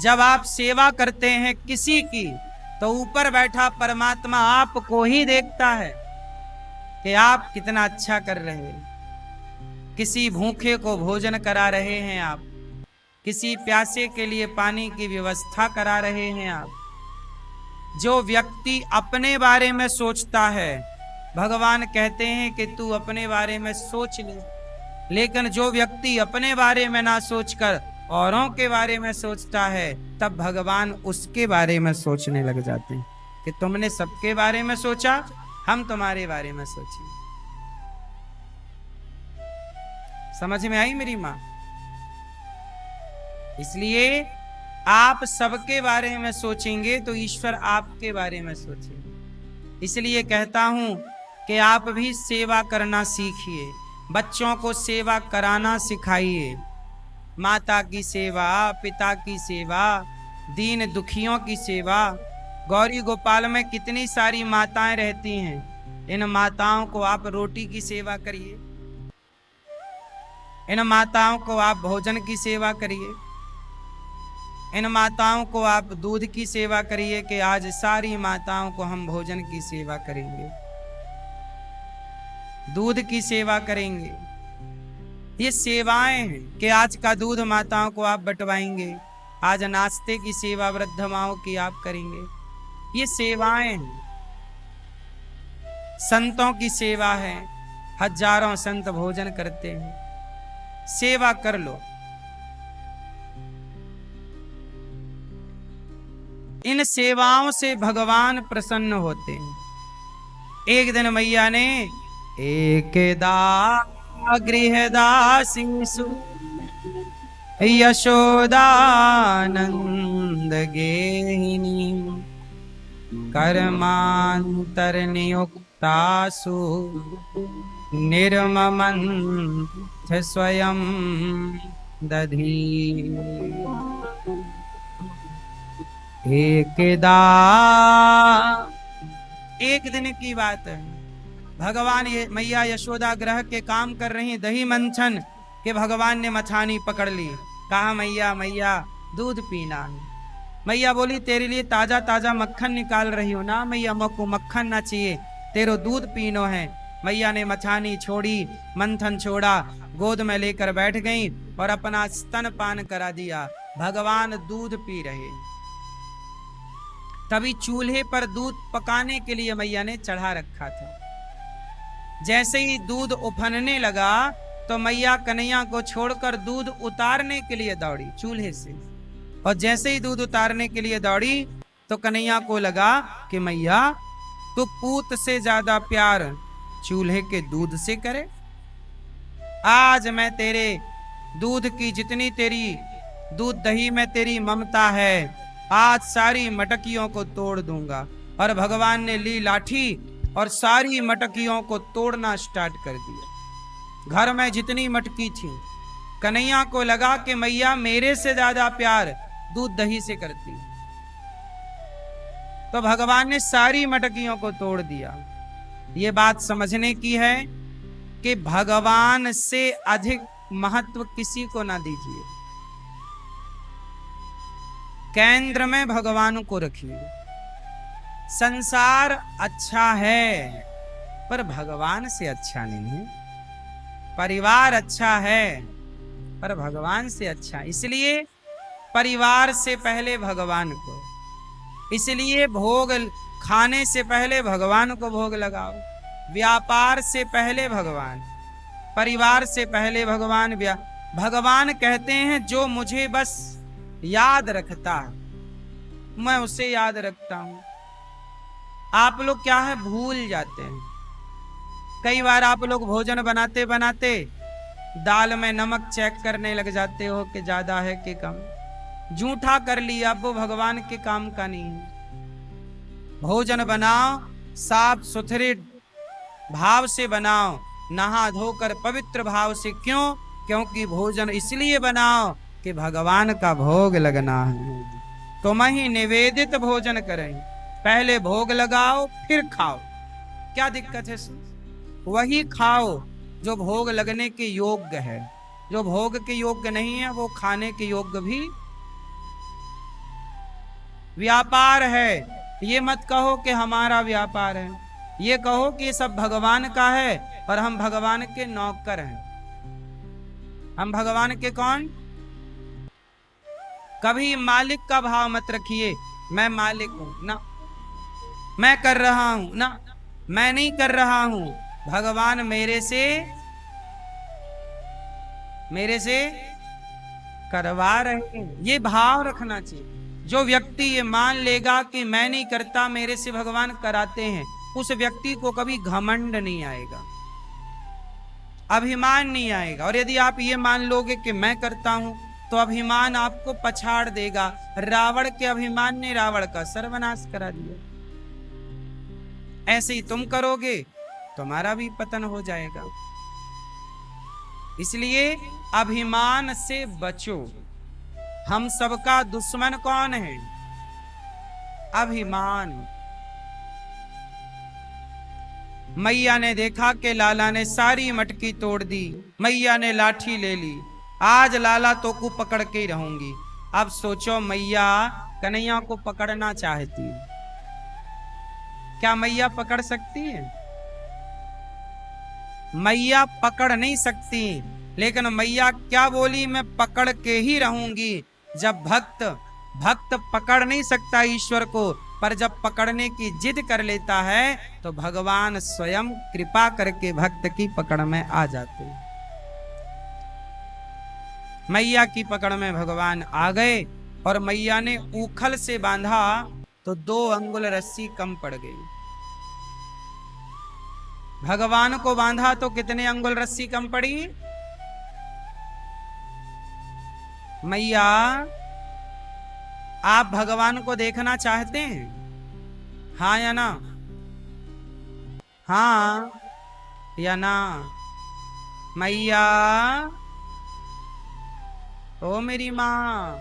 जब आप सेवा करते हैं किसी की तो ऊपर बैठा परमात्मा आपको ही देखता है कि आप कितना अच्छा कर रहे हैं। किसी भूखे को भोजन करा रहे हैं आप, किसी प्यासे के लिए पानी की व्यवस्था करा रहे हैं आप। जो व्यक्ति अपने बारे में सोचता है, भगवान कहते हैं कि तू अपने बारे में सोच ले, लेकिन जो व्यक्ति अपने बारे में ना सोचकर औरों के बारे में सोचता है, तब भगवान उसके बारे में सोचने लग जाते हैं कि तुमने सबके बारे में सोचा, हम तुम्हारे बारे में सोचे। समझ में आई मेरी माँ? इसलिए आप सबके बारे में सोचेंगे तो ईश्वर आपके बारे में सोचेंगे। इसलिए कहता हूं कि आप भी सेवा करना सीखिए, बच्चों को सेवा कराना सिखाइए। माता की सेवा, पिता की सेवा, दीन दुखियों की सेवा। गौरी गोपाल में कितनी सारी माताएं रहती हैं। इन माताओं को आप रोटी की सेवा करिए, इन माताओं को आप भोजन की सेवा करिए, इन माताओं को आप दूध की सेवा करिए कि आज सारी माताओं को हम भोजन की सेवा करेंगे, दूध की सेवा करेंगे। ये सेवाएं हैं कि आज का दूध माताओं को आप बंटवाएंगे, आज नाश्ते की सेवा वृद्ध माओं की आप करेंगे। ये सेवाएं हैं। संतों की सेवा है, हजारों संत भोजन करते हैं, सेवा कर लो। इन सेवाओं से भगवान प्रसन्न होते हैं। एक दिन मैया ने एकदा गृहदासीसु यशोदानंद गेहिनी कर्मांतर नियुक्तासु निर्ममंथ स्वयं दधी। एक दिन की बात है, भगवान ये मैया यशोदा ग्रह के काम कर रही, दही मंथन के भगवान ने मछानी पकड़ ली। कहा मैया मैया दूध पीना है। मैया बोली तेरे लिए ताजा ताजा मक्खन निकाल रही हो ना। मैया मक्को मक्खन ना चाहिए, तेरो दूध पीनो है। मैया ने मछानी छोड़ी, मंथन छोड़ा, गोद में लेकर बैठ गई और अपना स्तन पान करा दिया। भगवान दूध पी रहे। तभी चूल्हे पर दूध पकाने के लिए मैया ने चढ़ा रखा था। जैसे ही दूध उफनने लगा तो मैया कन्हैया को छोड़कर दूध उतारने के लिए दौड़ी चूल्हे से। और जैसे ही दूध उतारने के लिए दौड़ी तो कन्हैया को लगा कि मैया तू पूत से ज्यादा प्यार चूल्हे के दूध से करे। आज मैं तेरे दूध की जितनी तेरी दूध दही में तेरी ममता है, आज सारी मटकियों को तोड़ दूंगा। और भगवान ने ली लाठी और सारी मटकियों को तोड़ना स्टार्ट कर दिया। घर में जितनी मटकी थी, कन्हैया को लगा कि मैया मेरे से ज्यादा प्यार दूध दही से करती, तो भगवान ने सारी मटकियों को तोड़ दिया। ये बात समझने की है कि भगवान से अधिक महत्व किसी को ना दीजिए। केंद्र में भगवान को रखिए। संसार अच्छा है पर भगवान से अच्छा नहीं है। परिवार अच्छा है पर भगवान से अच्छा, इसलिए परिवार से पहले भगवान को, इसलिए भोग खाने से पहले भगवान को भोग लगाओ। व्यापार से पहले भगवान, परिवार से पहले भगवान। भगवान कहते हैं जो मुझे बस याद रखता है मैं उसे याद रखता हूं। आप लोग क्या है भूल जाते हैं। कई बार आप लोग भोजन बनाते बनाते दाल में नमक चेक करने लग जाते हो कि ज्यादा है कि कम। झूठा कर लिया, वो भगवान के काम का नहीं है। भोजन बनाओ साफ सुथरे भाव से बनाओ, नहा धोकर पवित्र भाव से। क्यों? क्योंकि भोजन इसलिए बनाओ कि भगवान का भोग लगना है। तुम ही निवेदित भोजन करें, पहले भोग लगाओ फिर खाओ। क्या दिक्कत है? वही खाओ जो भोग लगने के योग्य है। जो भोग के योग्य नहीं है वो खाने के योग्य भी। व्यापार है, ये मत कहो कि हमारा व्यापार है, ये कहो कि ये सब भगवान का है और हम भगवान के नौकर हैं। हम भगवान के कौन? कभी मालिक का भाव मत रखिए, मैं मालिक हूं ना, मैं कर रहा हूं ना, मैं नहीं कर रहा हूं। भगवान मेरे से करवा रहे हैं, ये भाव रखना चाहिए। जो व्यक्ति ये मान लेगा कि मैं नहीं करता, मेरे से भगवान कराते हैं, उस व्यक्ति को कभी घमंड नहीं आएगा, अभिमान नहीं आएगा। और यदि आप ये मान लोगे कि मैं करता हूं तो अभिमान आपको पछाड़ देगा। रावण के अभिमान ने रावण का सर्वनाश करा दिया। ऐसे ही तुम करोगे तुम्हारा भी पतन हो जाएगा। इसलिए अभिमान से बचो। हम सबका दुश्मन कौन है? अभिमान। मैया ने देखा कि लाला ने सारी मटकी तोड़ दी। मैया ने लाठी ले ली। आज लाला तो को पकड़ के ही रहूंगी। अब सोचो, मैया कन्हैया को पकड़ना चाहती है। क्या मैया पकड़ सकती है? मैया पकड़ नहीं सकती। लेकिन मैया क्या बोली? मैं पकड़ के ही रहूंगी। जब भक्त पकड़ नहीं सकता ईश्वर को, पर जब पकड़ने की जिद कर लेता है तो भगवान स्वयं कृपा करके भक्त की पकड़ में आ जाते हैं। मैया की पकड़ में भगवान आ गए और मैया ने ऊखल से बांधा तो 2 अंगुल रस्सी कम पड़ गई। भगवान को बांधा तो कितने अंगुल रस्सी कम पड़ी? मैया, आप भगवान को देखना चाहते हैं? हाँ या ना? हाँ या ना? मैया, ओ मेरी माँ,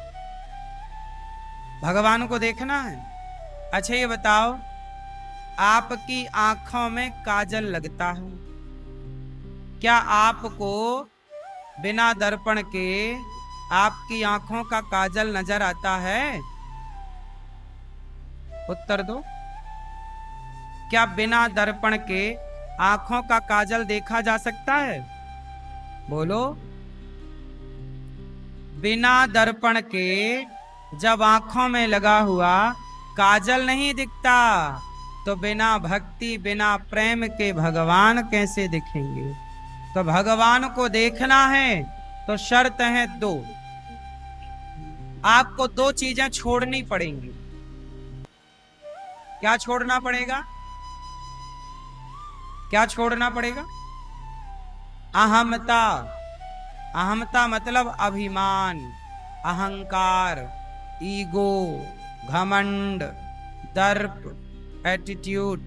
भगवान को देखना है? अच्छा ये बताओ, आपकी आंखों में काजल लगता है, क्या आपको बिना दर्पण के आपकी आंखों का काजल नजर आता है? उत्तर दो। क्या बिना दर्पण के आंखों का काजल देखा जा सकता है? बोलो। बिना दर्पण के जब आंखों में लगा हुआ काजल नहीं दिखता, तो बिना भक्ति बिना प्रेम के भगवान कैसे दिखेंगे? तो भगवान को देखना है तो शर्त है 2। आपको 2 चीजें छोड़नी पड़ेंगी। क्या छोड़ना पड़ेगा? क्या छोड़ना पड़ेगा? अहमता। अहमता मतलब अभिमान, अहंकार, ईगो, घमंड, दर्प, एटीट्यूड।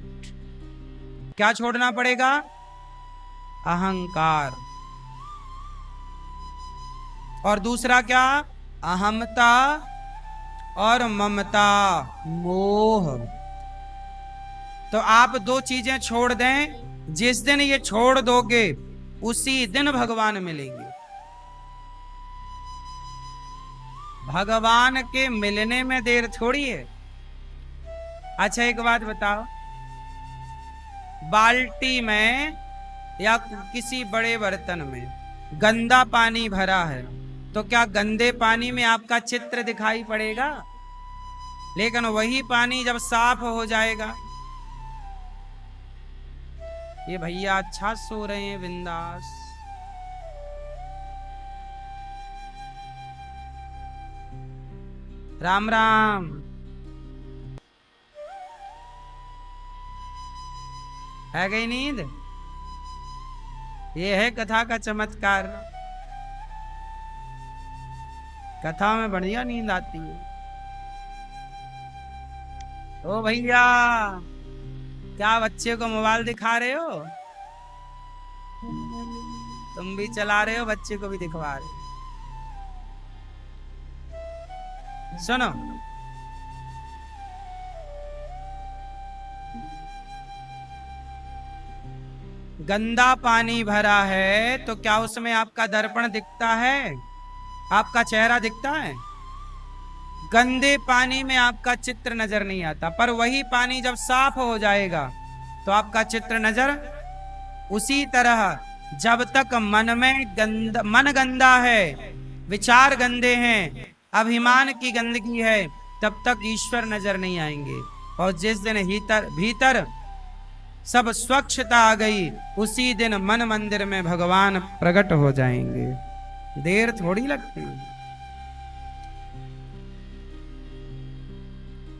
क्या छोड़ना पड़ेगा? अहंकार। और दूसरा क्या? अहमता और ममता, मोह। तो आप 2 चीजें छोड़ दें। जिस दिन ये छोड़ दोगे उसी दिन भगवान मिलेंगे। भगवान के मिलने में देर थोड़ी है। अच्छा एक बात बताओ, बाल्टी में या किसी बड़े बर्तन में गंदा पानी भरा है, तो क्या गंदे पानी में आपका चित्र दिखाई पड़ेगा? लेकिन वही पानी जब साफ हो जाएगा। ये भैया अच्छा सो रहे हैं बिंदास। राम राम। है गई नींद? ये है कथा का चमत्कार। कथा में बढ़िया नींद आती है। ओ भैया, क्या बच्चे को मोबाइल दिखा रहे हो? तुम भी चला रहे हो, बच्चे को भी दिखवा रहे हो। सुनो, गंदा पानी भरा है तो क्या उसमें आपका दर्पण दिखता है? आपका चेहरा दिखता है? गंदे पानी में आपका चित्र नजर नहीं आता। पर वही पानी जब साफ हो जाएगा तो आपका चित्र नजर। उसी तरह जब तक मन गंदा है, विचार गंदे हैं, अभिमान की गंदगी है, तब तक ईश्वर नजर नहीं आएंगे। और जिस दिन भीतर सब स्वच्छता आ गई, उसी दिन मन मंदिर में भगवान प्रकट हो जाएंगे। देर थोड़ी लगती है।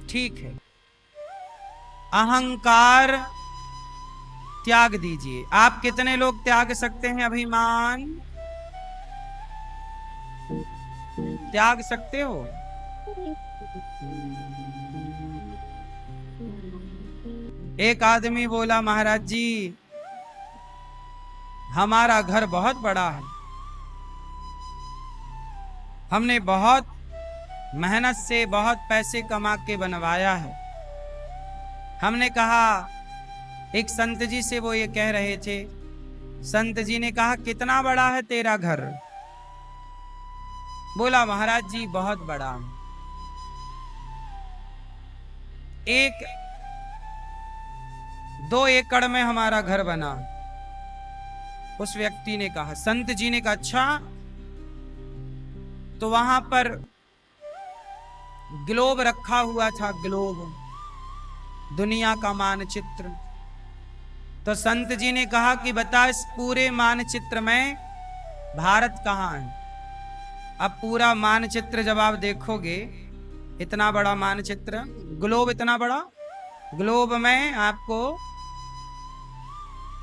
ठीक है, अहंकार त्याग दीजिए। आप कितने लोग त्याग सकते हैं अभिमान? त्याग सकते हो? एक आदमी बोला, महाराज जी हमारा घर बहुत बड़ा है, हमने बहुत मेहनत से बहुत पैसे कमा के बनवाया है। हमने कहा, एक संत जी से वो ये कह रहे थे, संत जी ने कहा कितना बड़ा है तेरा घर? बोला, महाराज जी बहुत बड़ा है, 1-2 एकड़ में हमारा घर बना। उस व्यक्ति ने कहा, संत जी ने कहा अच्छा, तो वहां पर ग्लोब रखा हुआ था, ग्लोब, दुनिया का मानचित्र। तो संत जी ने कहा कि बता इस पूरे मानचित्र में भारत कहाँ है? अब पूरा मानचित्र जब आप देखोगे, इतना बड़ा मानचित्र, ग्लोब इतना बड़ा, ग्लोब में आपको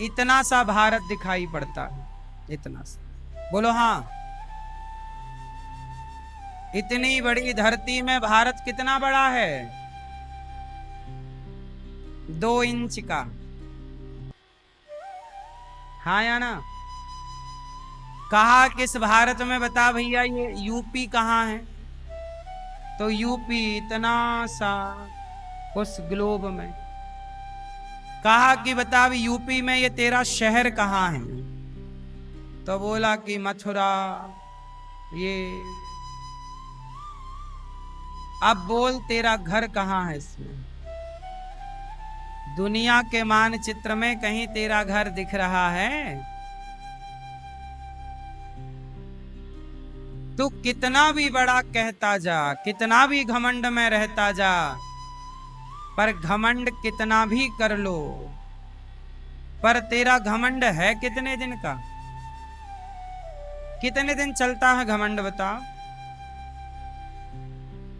इतना सा भारत दिखाई पड़ता है, इतना सा। बोलो हाँ। इतनी बड़ी धरती में भारत कितना बड़ा है? 2 इंच का। हाँ या ना? कहा किस भारत में, बता भैया ये यूपी कहाँ है? तो यूपी इतना सा उस ग्लोब में। कहा कि बता भी यूपी में ये तेरा शहर कहाँ है? तो बोला कि मथुरा। ये अब बोल तेरा घर कहाँ है इसमें? दुनिया के मानचित्र में कहीं तेरा घर दिख रहा है? तू कितना भी बड़ा कहता जा, कितना भी घमंड में रहता जा, पर घमंड कितना भी कर लो, पर तेरा घमंड है कितने दिन का? कितने दिन चलता है घमंड बताओ?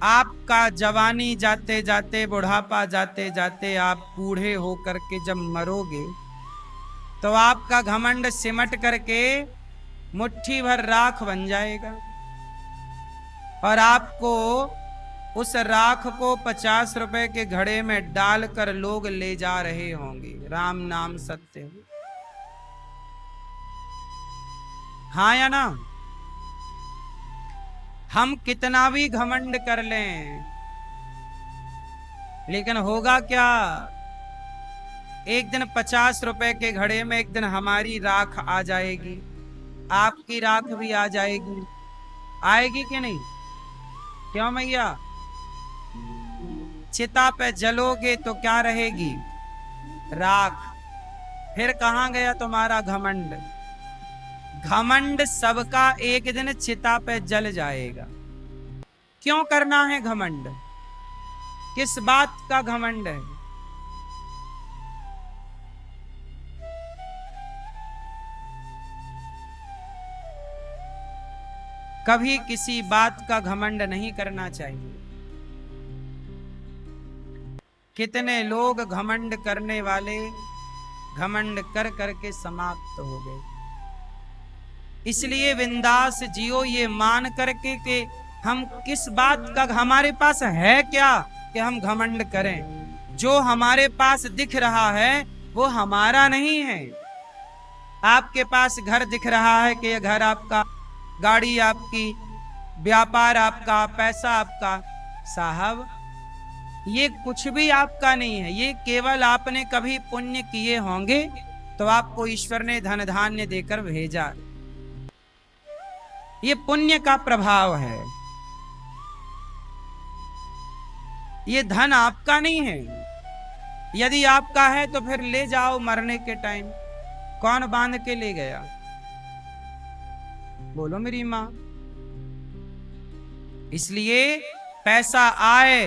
आपका जवानी जाते जाते, बुढ़ापा जाते जाते, आप बूढ़े होकर के जब मरोगे तो आपका घमंड सिमट करके मुट्ठी भर राख बन जाएगा, और आपको उस राख को 50 रुपए के घड़े में डालकर लोग ले जा रहे होंगे। राम नाम सत्य है, हाँ या ना? हम कितना भी घमंड कर लें, लेकिन होगा क्या? एक दिन 50 रुपए के घड़े में एक दिन हमारी राख आ जाएगी, आपकी राख भी आ जाएगी। आएगी कि नहीं? क्यों मैया? चिता पे जलोगे तो क्या रहेगी? राख। फिर कहां गया तुम्हारा घमंड? घमंड सबका एक दिन चिता पे जल जाएगा। क्यों करना है घमंड? किस बात का घमंड है? कभी किसी बात का घमंड नहीं करना चाहिए। कितने लोग घमंड करने वाले घमंड कर करके समाप्त हो गए। इसलिए बिंदास जियो, ये मान करके कि हम किस बात का, हमारे पास है क्या कि हम घमंड करें? जो हमारे पास दिख रहा है वो हमारा नहीं है। आपके पास घर दिख रहा है कि यह घर आपका, गाड़ी आपकी, व्यापार आपका, पैसा आपका। साहब ये कुछ भी आपका नहीं है, ये केवल आपने कभी पुण्य किए होंगे तो आपको ईश्वर ने धन धान्य देकर भेजा। ये पुण्य का प्रभाव है, ये धन आपका नहीं है। यदि आपका है तो फिर ले जाओ मरने के टाइम। कौन बांध के ले गया? बोलो मेरी मां। इसलिए पैसा आए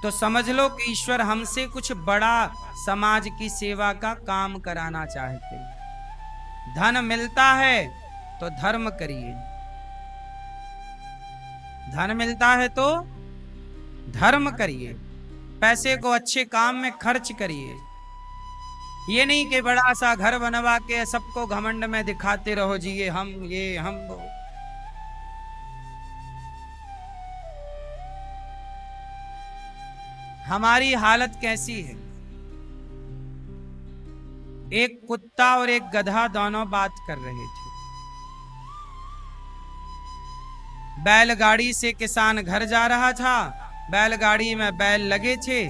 तो समझ लो कि ईश्वर हमसे कुछ बड़ा समाज की सेवा का काम कराना चाहते हैं। धन मिलता है तो धर्म करिए, धन मिलता है तो धर्म करिए, पैसे को अच्छे काम में खर्च करिए। ये नहीं कि बड़ा सा घर बनवा के सबको घमंड में दिखाते रहो जी ये हम वो। हमारी हालत कैसी है। एक कुत्ता और एक गधा दोनों बात कर रहे थे। बैलगाड़ी से किसान घर जा रहा था, बैलगाड़ी में बैल लगे थे,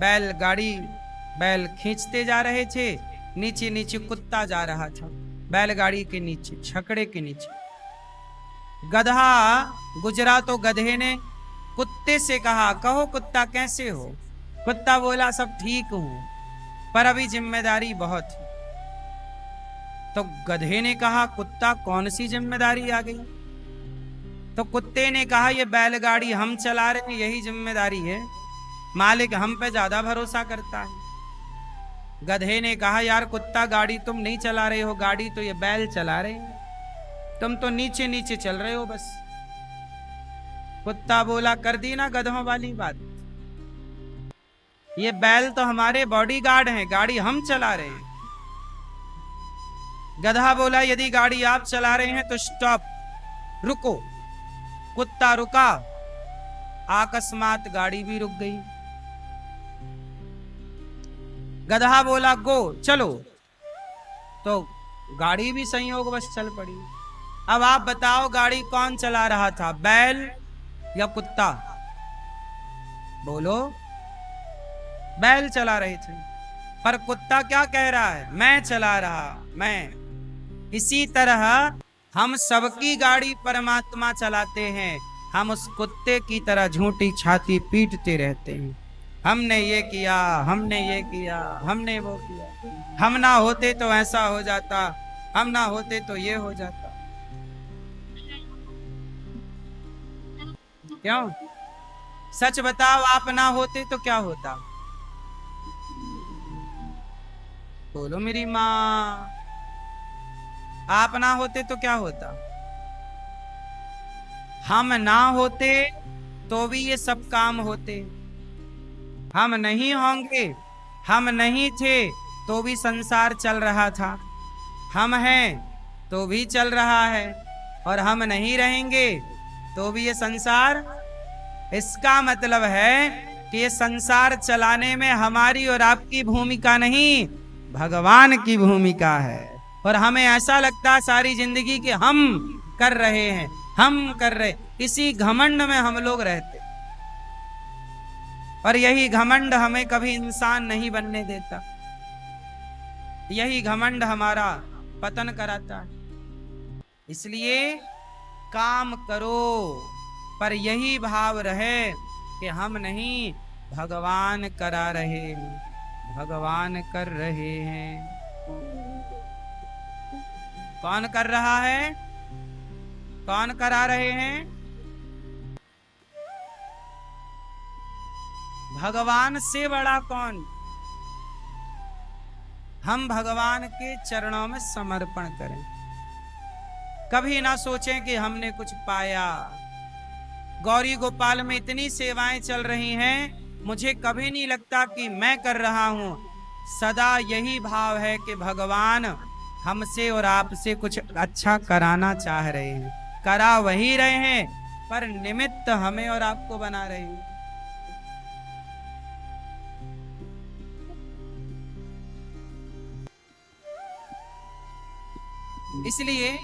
बैल खींचते जा रहे थे, नीचे नीचे कुत्ता जा रहा था, बैलगाड़ी के नीचे, छकड़े के नीचे। गधा गुजरा तो गधे ने कुत्ते से कहा, कहो कुत्ता कैसे हो। कुत्ता बोला, सब ठीक हूं, पर अभी जिम्मेदारी बहुत है। तो गधे ने कहा, कुत्ता कौन सी जिम्मेदारी आ गई। तो कुत्ते ने कहा, ये बैलगाड़ी हम चला रहे हैं, यही जिम्मेदारी है, मालिक हम पे ज्यादा भरोसा करता है। गधे ने कहा, यार कुत्ता, गाड़ी तुम नहीं चला रहे हो, गाड़ी तो ये बैल चला रहे हैं, तुम तो नीचे नीचे चल रहे हो बस। कुत्ता बोला, कर दी ना गधों वाली बात, ये बैल तो हमारे बॉडीगार्ड हैं, गाड़ी हम चला रहे हैं। गधा बोला, यदि गाड़ी आप चला रहे हैं तो स्टॉप, रुको। कुत्ता रुका, अकस्मात गाड़ी भी रुक गई। गधा बोला, गो, चलो, तो गाड़ी भी संयोगवश चल पड़ी। अब आप बताओ, गाड़ी कौन चला रहा था, बैल या कुत्ता। बोलो। बैल चला रहे थे, पर कुत्ता क्या कह रहा है, मैं चला रहा, मैं। इसी तरह हम सबकी गाड़ी परमात्मा चलाते हैं, हम उस कुत्ते की तरह झूठी छाती पीटते रहते हैं, हमने ये किया, हमने ये किया, हमने वो किया, हम ना होते तो ऐसा हो जाता, हम ना होते तो ये हो जाता। क्यों? सच बताओ, आप ना होते तो क्या होता। बोलो मेरी माँ, आप ना होते तो क्या होता। हम ना होते तो भी ये सब काम होते, हम नहीं होंगे, हम नहीं थे तो भी संसार चल रहा था, हम हैं तो भी चल रहा है, और हम नहीं रहेंगे तो भी ये संसार। इसका मतलब है कि ये संसार चलाने में हमारी और आपकी भूमिका नहीं, भगवान की भूमिका है। और हमें ऐसा लगता है सारी जिंदगी कि हम कर रहे हैं, हम कर रहे, इसी घमंड में हम लोग रहते, और यही घमंड हमें कभी इंसान नहीं बनने देता, यही घमंड हमारा पतन कराता है। इसलिए काम करो, पर यही भाव रहे कि हम नहीं, भगवान करा रहे हैं, भगवान कर रहे हैं। कौन कर रहा है, कौन करा रहे हैं, भगवान से बड़ा कौन। हम भगवान के चरणों में समर्पण करें, कभी ना सोचें कि हमने कुछ पाया। गौरी गोपाल में इतनी सेवाएं चल रही हैं, मुझे कभी नहीं लगता कि मैं कर रहा हूं, सदा यही भाव है कि भगवान हमसे और आपसे कुछ अच्छा कराना चाह रहे हैं, करा वही रहे हैं, पर निमित्त हमें और आपको बना रहे हैं। इसलिए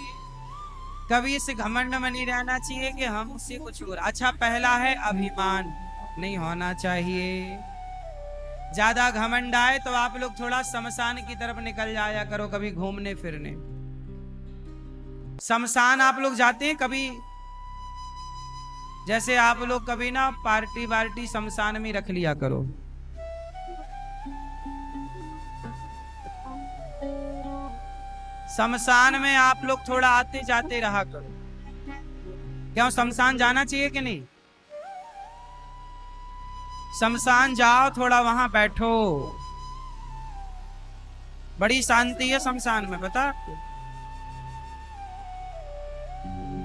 कभी इस घमंड में नहीं रहना चाहिए कि हमसे कुछ हो रहा। अच्छा, पहला है अभिमान, नहीं होना चाहिए। ज्यादा घमंड आए तो आप लोग थोड़ा शमशान की तरफ निकल जाया करो, कभी घूमने फिरने। शमशान आप लोग जाते हैं कभी? जैसे आप लोग कभी ना पार्टी वार्टी शमशान में रख लिया करो। शमशान में आप लोग थोड़ा आते जाते रहा करो। क्यों, शमशान जाना चाहिए कि नहीं? शमशान जाओ, थोड़ा वहां बैठो, बड़ी शांति है शमशान में, पता आपको?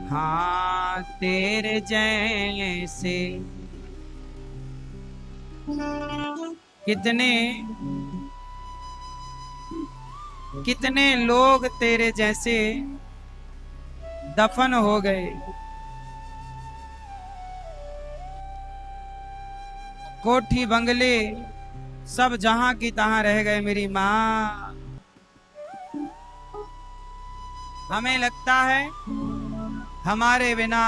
हाँ, तेरे जैसे कितने कितने लोग तेरे जैसे दफन हो गए। कोठी बंगले सब जहां की तहां रह गए मेरी माँ। हमें लगता है हमारे बिना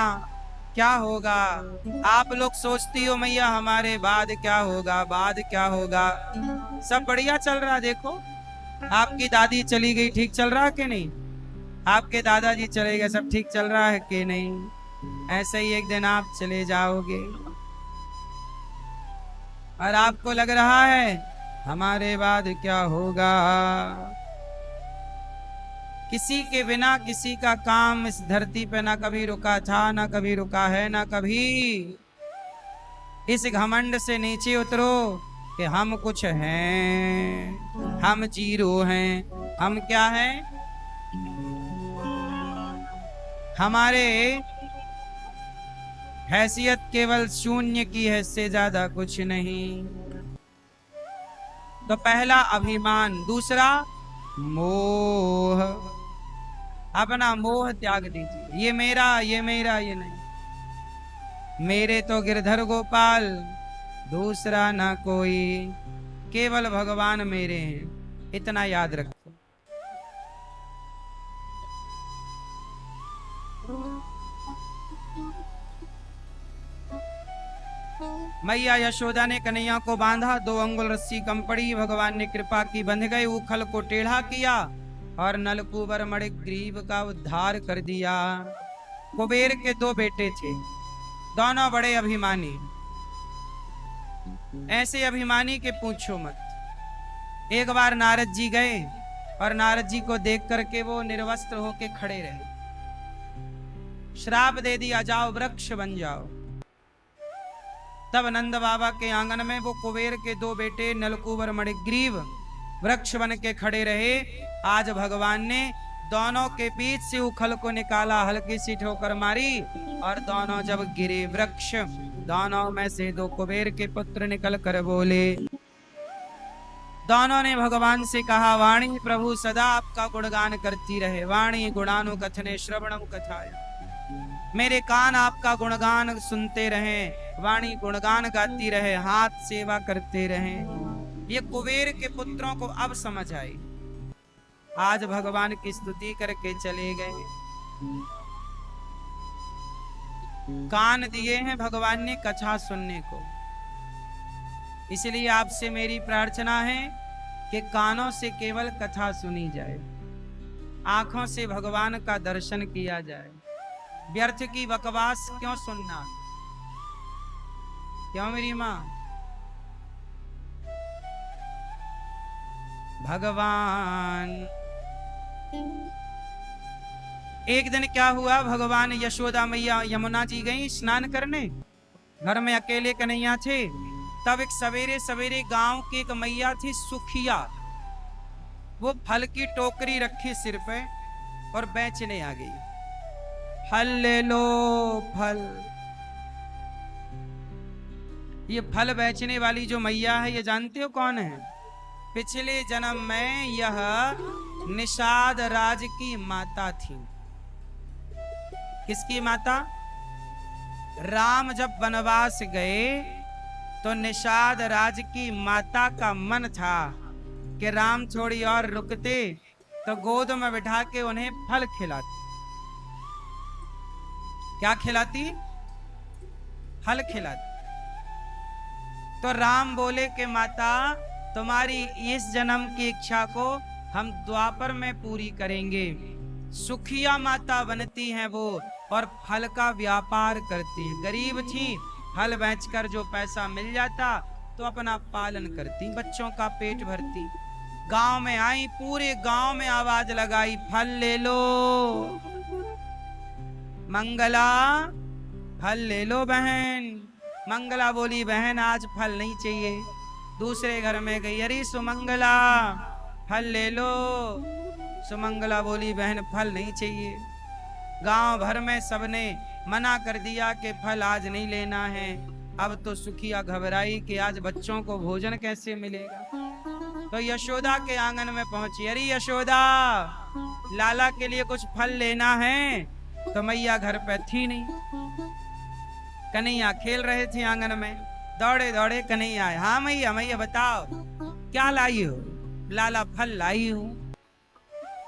क्या होगा। आप लोग सोचती हो मैया हमारे बाद क्या होगा, बाद क्या होगा। सब बढ़िया चल रहा, देखो आपकी दादी चली गई, ठीक चल रहा कि नहीं? आपके दादाजी चले गए, सब ठीक चल रहा है कि नहीं? ऐसे ही एक दिन आप चले जाओगे और आपको लग रहा है हमारे बाद क्या होगा। किसी के बिना किसी का काम इस धरती पे ना कभी रुका था, ना कभी रुका है, ना कभी। इस घमंड से नीचे उतरो कि हम कुछ हैं, हम जीरो हैं। हम क्या हैं? हमारे हैसियत केवल शून्य की है, इससे ज्यादा कुछ नहीं। तो पहला अभिमान, दूसरा मोह। अपना मोह त्याग दीजिए, ये मेरा, ये मेरा, ये नहीं। मेरे तो गिरधर गोपाल, दूसरा ना कोई, केवल भगवान मेरे हैं, इतना याद रखो। मैया यशोदा ने कन्हैया को बांधा, 2 अंगुल रस्सी कम पड़ी, भगवान ने कृपा की, बंध गए। उखल को टेढ़ा किया और नलकूबर मणिग्रीव का उद्धार कर दिया। कुबेर के 2 बेटे थे, दोनों बड़े अभिमानी, ऐसे अभिमानी के पूछो मत। एक बार नारद जी गए और नारद जी को देख करके वो निर्वस्त्र होके खड़े रहे। श्राप दे दिया, जाओ वृक्ष बन जाओ। तब नंद बाबा के आंगन में वो कुबेर के 2 बेटे नलकूबर मणिग्रीव वृक्ष बन के खड़े रहे। आज भगवान ने दोनों के बीच से उखल को निकाला, हल्की सी ठोकर मारी और दोनों जब गिरे वृक्ष, दोनों में से 2 कुबेर के पुत्र निकल कर बोले। दोनों ने भगवान से कहा, वाणी प्रभु सदा आपका गुणगान करती रहे। वाणी गुणानु कथने श्रवणम कथाया, मेरे कान आपका गुणगान सुनते रहें, वाणी गुणगान गाती रहे, हाथ सेवा करते रहें। ये कुबेर के पुत्रों को अब समझ आई। आज भगवान की स्तुति करके चले गए। कान दिए हैं भगवान ने कथा सुनने को, इसलिए आपसे मेरी प्रार्थना है कि कानों से केवल कथा सुनी जाए, आंखों से भगवान का दर्शन किया जाए। व्यर्थ की बकवास क्यों सुनना? क्यों मेरी मां? भगवान, एक दिन क्या हुआ, भगवान यशोदा मैया यमुना जी गई स्नान करने, घर में अकेले कन्हैया थे। तब एक सवेरे सवेरे गांव की एक मैया थी सुखिया, वो फल की टोकरी रखी सिर पे और बेचने आ गई। फल ले लो, फल। ये फल बेचने वाली जो मैया है, ये जानते हो कौन है? पिछले जन्म में यह निषाद राज की माता थी। किसकी माता? राम जब वनवास गए तो निषाद राज की माता का मन था कि राम थोड़ी और रुकते तो गोद में बिठा के उन्हें फल खिलाती। क्या खिलाती? फल खिलाती। तो राम बोले कि माता, तुम्हारी इस जन्म की इच्छा को हम द्वापर में पूरी करेंगे। सुखिया माता बनती हैं वो और फल का व्यापार करती है। गरीब थी, फल बेचकर जो पैसा मिल जाता तो अपना पालन करती, बच्चों का पेट भरती। गांव में आई, पूरे गांव में आवाज लगाई, फल ले लो मंगला, फल ले लो बहन। मंगला बोली, बहन आज फल नहीं चाहिए। दूसरे घर में गई, अरे सुमंगला फल ले लो। सुमंगला बोली, बहन फल नहीं चाहिए। गांव भर में सबने मना कर दिया कि फल आज नहीं लेना है। अब तो सुखिया घबराई कि आज बच्चों को भोजन कैसे मिलेगा। तो यशोदा के आंगन में पहुंची, अरे यशोदा, लाला के लिए कुछ फल लेना है। तो मैया घर पे थी नहीं, कन्हैया खेल रहे थे आंगन में। दौड़े दौड़े कन्हैया आए। हाँ मैया, मैया बताओ क्या लाई हो? लाला फल लाई हूं।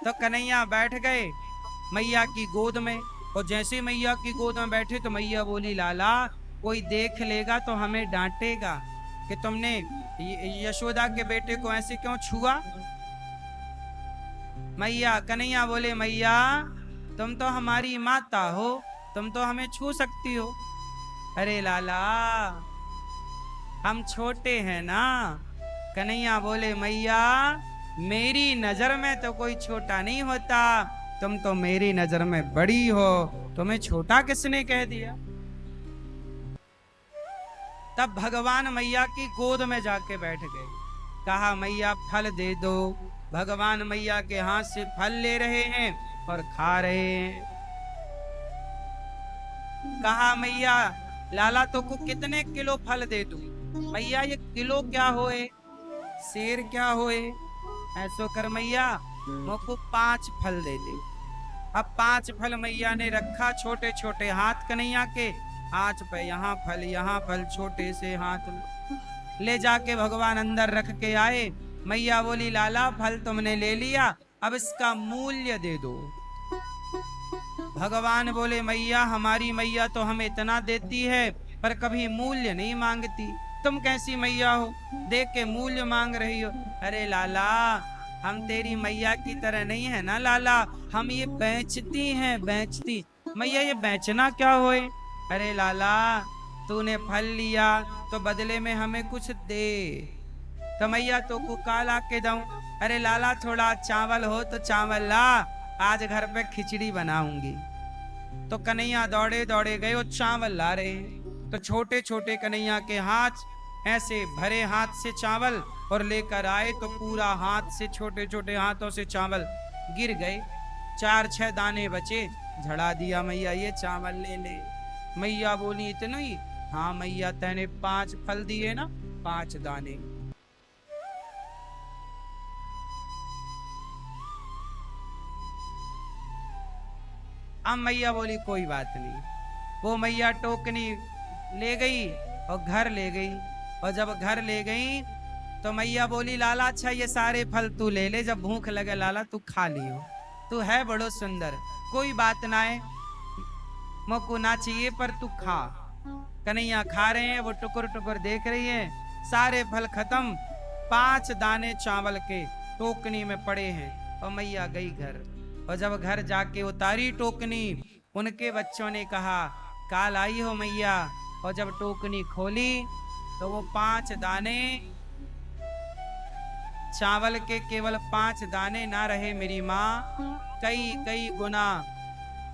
तो कन्हैया बैठ गए मैया की गोद में, और जैसे मैया की गोद में बैठे तो मैया बोली, लाला कोई देख लेगा तो हमें डांटेगा कि तुमने यशोदा के बेटे को ऐसे क्यों छुआ। मैया, कन्हैया बोले, मैया तुम तो हमारी माता हो, तुम तो हमें छू सकती हो। अरे लाला हम छोटे हैं ना। कन्हैया बोले, मैया मेरी नजर में तो कोई छोटा नहीं होता, तुम तो मेरी नजर में बड़ी हो, तुम्हें छोटा किसने कह दिया। तब भगवान मैया की गोद में जाके बैठ गए। कहा, मैया फल दे दो। भगवान मैया के हाथ से फल ले रहे हैं और खा रहे हैं। कहा, मैया लाला तो को कितने किलो फल दे दूं? मैया ये किलो क्या होए, शेर क्या होए, ऐसो कर मैया मुझको 5 फल दे दे। अब 5 फल मैया ने रखा, छोटे छोटे हाथ कन्हैया के, हाथ पे यहाँ फल, छोटे से हाथ ले जाके भगवान अंदर रख के आए। मैया बोली, लाला फल तुमने ले लिया, अब इसका मूल्य दे दो। भगवान बोले, मैया हमारी मैया तो हमें इतना देती है पर कभी मूल्य नहीं मांगती, तुम कैसी मैया हो देख के मूल्य मांग रही हो। अरे लाला हम तेरी मैया की तरह नहीं है ना लाला, हम ये बेचती हैं, बेचती। मैया ये बेचना क्या होए? अरे लाला तूने फल लिया तो बदले में हमें कुछ दे। तो मैया तो को काला के दूं? अरे लाला थोड़ा चावल हो तो चावल ला, आज घर पे खिचड़ी बनाऊंगी। तो कन्हैया दौड़े दौड़े गए और चावल ला रहे हैं। तो छोटे छोटे कन्हैया के हाथ ऐसे भरे हाथ से चावल और लेकर आए तो पूरा हाथ से छोटे छोटे हाथों से चावल गिर गए। 4-6 दाने बचे, झड़ा दिया, मैया ये चावल ले ले। मैया बोली, इतने ही? हाँ मैया तैने 5 फल दिए ना, 5 दाने। अब मैया बोली, कोई बात नहीं। वो मैया टोकनी ले गई और घर ले गई, और जब घर ले गई तो मैया बोली, लाला अच्छा ये सारे फल तू ले ले, जब भूख लगे लाला तू खा लियो, तू है बड़ो सुंदर, कोई बात ना है, मोको ना चाहिए पर तू खा। कन्हैया खा रहे हैं, वो टुकुर टुकुर देख रही है, सारे फल खत्म, 5 दाने चावल के टोकनी में पड़े हैं। और मैया गई घर, और जब घर जाके उतारी टोकनी, उनके बच्चों ने कहा, काल आई हो मैया। और जब टोकनी खोली तो वो 5 दाने चावल के केवल 5 दाने ना रहे मेरी माँ, कई कई गुना,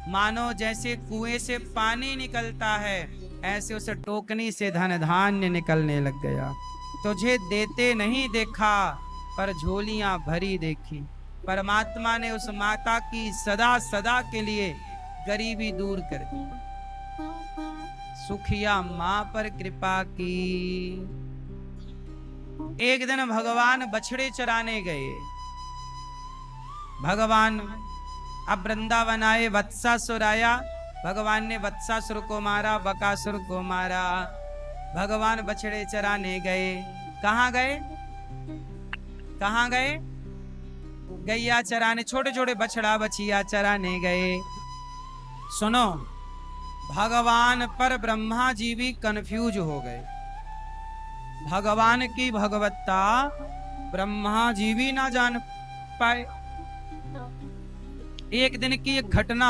मानो जैसे कुएं से पानी निकलता है ऐसे उस टोकनी से धन धान्य निकलने लग गया। तुझे देते नहीं देखा पर झोलियां भरी देखी। परमात्मा ने उस माता की सदा सदा के लिए गरीबी दूर कर दी। सुखिया मां पर कृपा की। एक दिन भगवान बछड़े चराने गए। भगवान अब वृंदावन आए, वत्सासुर आया, भगवान ने वत्सासुर को मारा, बकासुर को मारा। भगवान बछड़े चराने गए। कहाँ गए? कहाँ गए? गैया चराने, छोटे छोटे बछड़ा बछिया चराने गए। सुनो, भगवान पर ब्रह्मा जी भी कंफ्यूज हो गए। भगवान की भगवत्ता ब्रह्मा जी भी ना जान पाए। एक दिन की एक घटना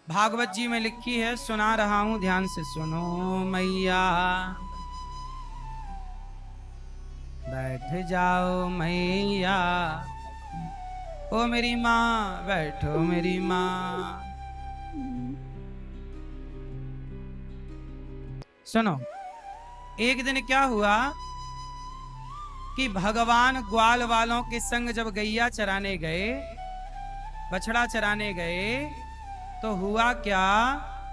भागवत जी में लिखी है, सुना रहा हूं, ध्यान से सुनो। मैया बैठ जाओ मैया, ओ मेरी माँ बैठो मेरी माँ। सुनो, एक दिन क्या हुआ कि भगवान ग्वाल वालों के संग जब गैया चराने गए, बछड़ा चराने गए, तो हुआ क्या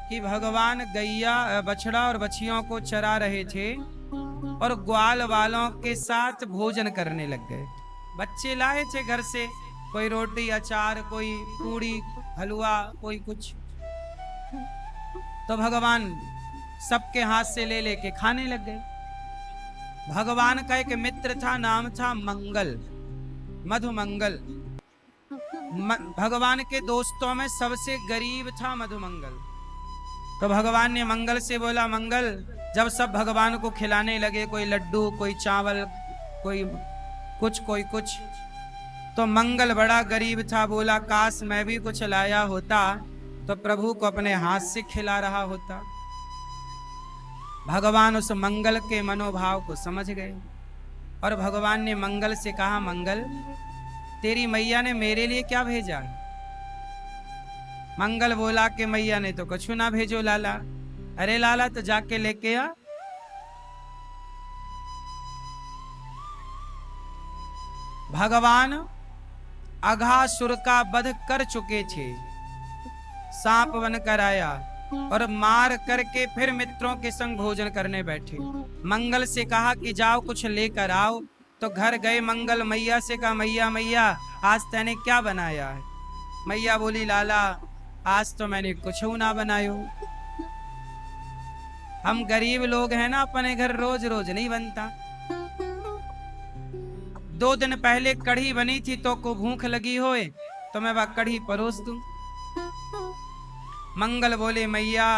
कि भगवान गैया, बछड़ा और बछियों को चरा रहे थे और ग्वाल वालों के साथ भोजन करने लग गए। बच्चे लाए थे घर से, कोई रोटी अचार, कोई पूड़ी हलवा, कोई कुछ। तो भगवान सबके हाथ से ले लेके खाने लग गए। भगवान का एक मित्र था, नाम था मंगल, मधुमंगल। भगवान के दोस्तों में सबसे गरीब था मधुमंगल। तो भगवान ने मंगल से बोला, मंगल, जब सब भगवान को खिलाने लगे, कोई लड्डू, कोई चावल, कोई कुछ, तो मंगल बड़ा गरीब था। बोला, काश मैं भी कुछ लाया होता तो प्रभु को अपने हाथ से खिला रहा होता। भगवान उस मंगल के मनोभाव को समझ गए और भगवान ने मंगल से कहा, मंगल, तेरी मैया ने मेरे लिए क्या भेजा? मंगल बोला कि मैया ने तो कुछ ना भेजो लाला। अरे लाला, तो जाके लेके आ। भगवान अघासुर का वध कर चुके थे, सांप बनकर आया और मार करके फिर मित्रों के संग भोजन करने बैठे। मंगल से कहा कि जाओ कुछ लेकर आओ। तो घर गए मंगल, मैया से कहा, मैया मैया, आज तैने क्या बनाया है? मैया बोली, लाला, आज तो मैंने कुछ ना बनायो। हम गरीब लोग हैं ना, अपने घर रोज रोज नहीं बनता। 2 दिन पहले कढ़ी बनी थी, तो को भूख लगी होए तो मैं वह कढ़ी परोस दूं। मंगल बोले, मैया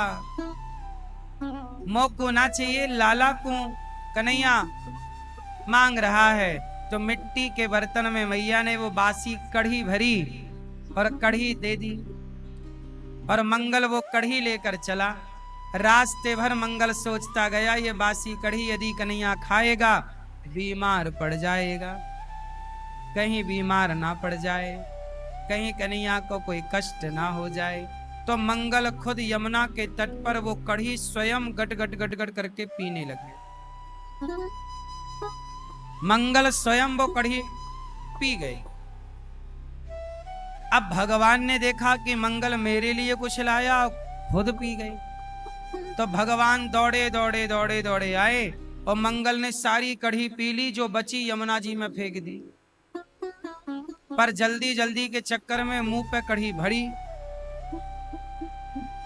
मोको ना चाहिए, लाला को कन्हैया मांग रहा है। तो मिट्टी के बर्तन में मैया ने वो बासी कढ़ी भरी और कढ़ी दे दी और मंगल वो कढ़ी लेकर चला। रास्ते भर मंगल सोचता गया, ये बासी कढ़ी यदि कन्हैया खाएगा बीमार पड़ जाएगा, कहीं बीमार ना पड़ जाए, कहीं कन्हैया को कोई कष्ट ना हो जाए। तो मंगल खुद यमुना के तट पर वो कढ़ी स्वयं गट गट गट गट करके पीने लगे। मंगल स्वयं वो कढ़ी पी गई। अब भगवान ने देखा कि मंगल मेरे लिए कुछ लाया, खुद पी गई। तो भगवान दौड़े दौड़े दौड़े दौड़े आए और मंगल ने सारी कढ़ी पी ली, जो बची यमुना जी में फेंक दी। पर जल्दी जल्दी के चक्कर में मुंह पे कढ़ी भरी।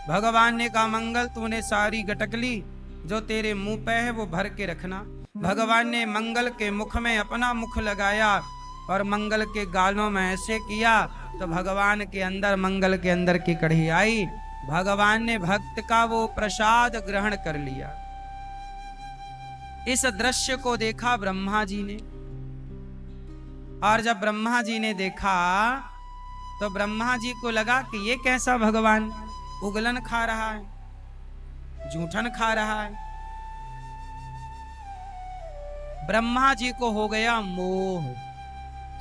भगवान ने कहा, मंगल, तूने सारी गटक ली, जो तेरे मुंह पे है वो भर के रखना। भगवान ने मंगल के मुख में अपना मुख लगाया और मंगल के गालों में ऐसे किया तो भगवान के अंदर, मंगल के अंदर की कढ़ी आई। भगवान ने भक्त का वो प्रसाद ग्रहण कर लिया। इस दृश्य को देखा ब्रह्मा जी ने, और जब ब्रह्मा जी ने देखा तो ब्रह्मा जी को लगा कि ये कैसा भगवान उगलन खा रहा है, जूठन खा रहा है। ब्रह्मा जी को हो गया मोह।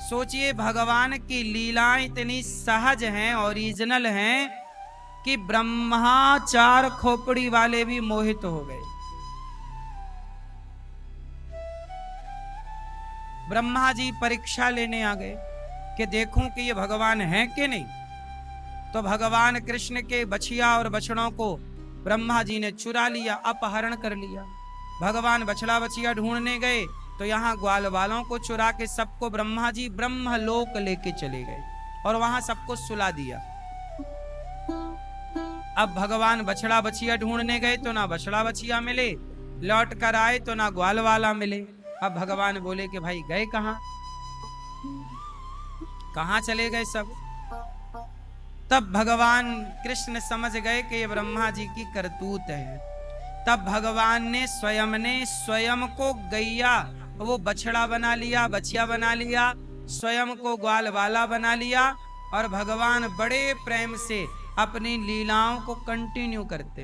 सोचिए, भगवान की लीलाएं इतनी सहज हैं, ओरिजिनल हैं कि ब्रह्मा 4 खोपड़ी वाले भी मोहित हो गए। ब्रह्मा जी परीक्षा लेने आ गए कि देखूं कि ये भगवान है कि नहीं। तो भगवान कृष्ण के बछिया और बछड़ों को ब्रह्मा जी ने चुरा लिया, अपहरण कर लिया। भगवान बछड़ा बछिया ढूंढने गए तो यहाँ ग्वाल वालों को चुरा के सबको ब्रह्मा जी ब्रह्मलोक लेके चले गए और वहां सबको सुला दिया। अब भगवान बछड़ा बछिया ढूंढने गए तो ना बछड़ा बछिया मिले, लौट कर आए तो ना ग्वाल वाला मिले। अब भगवान बोले कि भाई गए कहाँ चले गए सब। तब भगवान कृष्ण समझ गए कि ये ब्रह्मा जी की करतूत है। तब भगवान ने स्वयं को गैया, वो बछड़ा बना लिया, बछिया बना लिया, स्वयं को ग्वाल वाला बना लिया और भगवान बड़े प्रेम से अपनी लीलाओं को कंटिन्यू करते,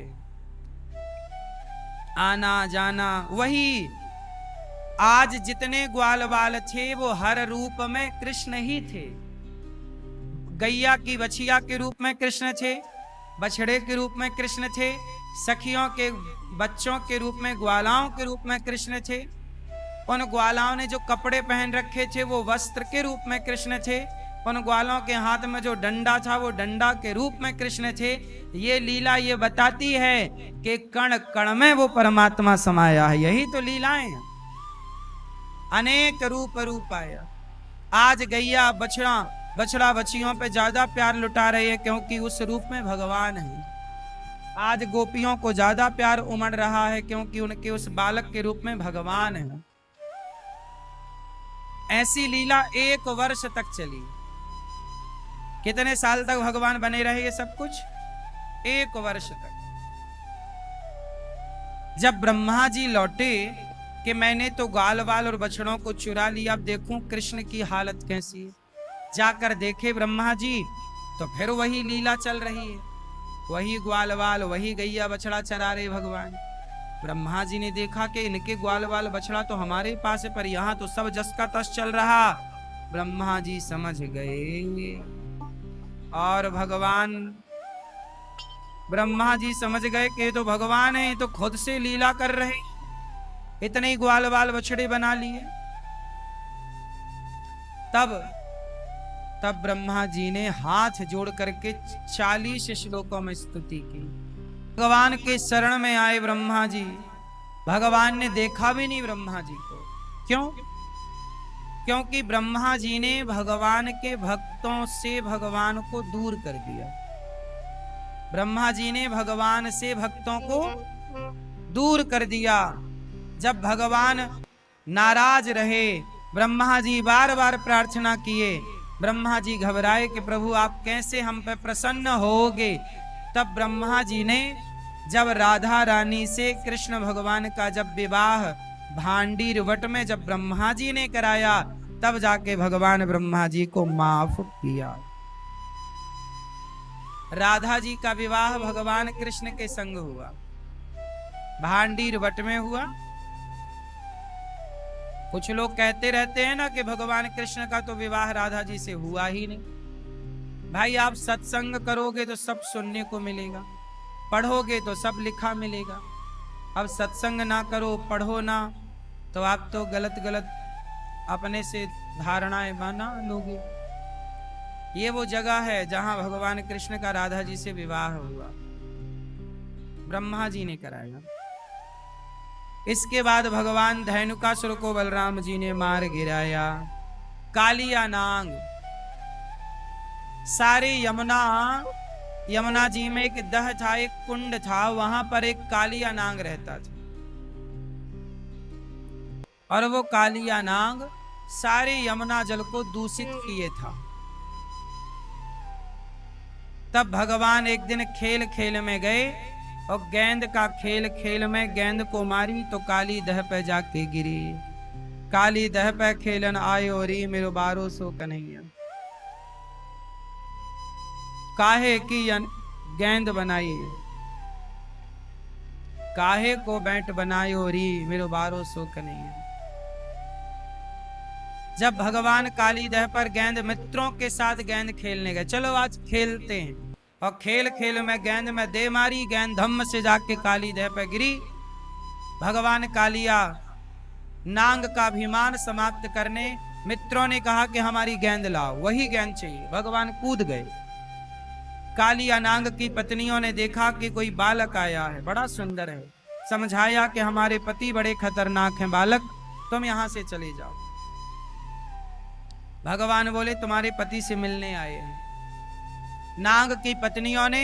आना जाना। वही आज जितने ग्वाल बाल थे वो हर रूप में कृष्ण ही थे। गैया की बछिया के रूप में कृष्ण थे, बछड़े के रूप में कृष्ण थे, सखियों के बच्चों के रूप में, ग्वालाओं के रूप में कृष्ण थे। उन ग्वालाओं ने जो कपड़े पहन रखे थे वो वस्त्र के रूप में कृष्ण थे। उन ग्वालों के हाथ में जो डंडा था वो डंडा के रूप में कृष्ण थे। ये लीला ये बताती है कि कण कण में वो परमात्मा समाया है। यही तो लीलाएं हैं, अनेक रूप आया। आज गैया बछड़ा बछियों पे ज्यादा प्यार लुटा रही है क्योंकि उस रूप में भगवान है। आज गोपियों को ज्यादा प्यार उमड़ रहा है क्योंकि उनके उस बालक के रूप में भगवान है। ऐसी लीला 1 वर्ष तक चली। कितने साल तक भगवान बने रहे ये सब कुछ? 1 वर्ष तक। जब ब्रह्मा जी लौटे कि मैंने तो ग्वाल वाल और बछड़ों को चुरा लिया, अब देखूं कृष्ण की हालत कैसी है। जाकर देखे ब्रह्मा जी तो फिर वही लीला चल रही है, वही ग्वाल वाल, वही गैया बछड़ा चरा रहे भगवान। ब्रह्मा जी ने देखा कि इनके ग्वाल वाल बछड़ा तो हमारे पास है, पर यहाँ तो सब जस का तस चल रहा। ब्रह्मा जी समझ गए और ब्रह्मा जी समझ गए कि तो भगवान है, तो खुद से लीला कर रहे, इतने ही ग्वाल वाल बछड़े बना लिए। तब ब्रह्मा जी ने हाथ जोड़ करके 40 श्लोकों में स्तुति की। भगवान के शरण में आए ब्रह्मा जी। भगवान ने देखा भी नहीं ब्रह्मा जी को। क्यों? क्योंकि ब्रह्मा जी ने भगवान के भक्तों से भगवान को दूर कर दिया। ब्रह्मा जी ने भगवान से भक्तों को दूर कर दिया। जब भगवान नाराज रहे, ब्रह्मा जी बार बार प्रार्थना किए। ब्रह्मा जी घबराए कि प्रभु आप कैसे हम पे प्रसन्न होगे। तब ब्रह्मा जी ने जब राधा रानी से कृष्ण भगवान का जब विवाह भांडीर वट में जब ब्रह्मा जी ने कराया, तब जाके भगवान ब्रह्मा जी को माफ किया। राधा जी का विवाह भगवान कृष्ण के संग हुआ, भांडीर वट में हुआ। कुछ लोग कहते रहते हैं ना कि भगवान कृष्ण का तो विवाह राधा जी से हुआ ही नहीं। भाई आप सत्संग करोगे तो सब सुनने को मिलेगा, पढ़ोगे तो सब लिखा मिलेगा। अब सत्संग ना करो, पढ़ो ना, तो आप तो गलत गलत अपने से धारणाएं बना लोगे। ये वो जगह है जहां भगवान कृष्ण का राधा जी से विवाह हुआ, ब्रह्मा जी ने कराया। इसके बाद भगवान धैनुकासुर को बलराम जी ने मार गिराया। कालिया नांग सारे यमुना जी में एक दह था, एक कुंड था, वहां पर एक कालिया नांग रहता था। और वो कालिया नांग सारे यमुना जल को दूषित किए था। तब भगवान एक दिन खेल खेल में गए और गेंद का खेल खेल में गेंद को मारी तो काली दह पे जाके गिरी। काली दह पे खेलन आयो री मेरो बारो सो कन्हैया। काहे की गेंद बनाई, काहे को बैट बनायो री मेरो बारो सो कन्हैया। जब भगवान काली दह पर गेंद मित्रों के साथ गेंद खेलने गए, चलो आज खेलते हैं, और खेल खेल में गेंद में दे मारी, गेंद धम्म से जाके काली दह पे गिरी। भगवान कालिया नांग का अभिमान समाप्त करने मित्रों ने कहा कि हमारी गेंद लाओ, वही गेंद चाहिए। भगवान कूद गए। कालिया नांग की पत्नियों ने देखा कि कोई बालक आया है, बड़ा सुंदर है। समझाया कि हमारे पति बड़े खतरनाक हैं बालक, तुम यहां से चले जाओ। भगवान बोले तुम्हारे पति से मिलने आए हैं। नांग की पत्नियों ने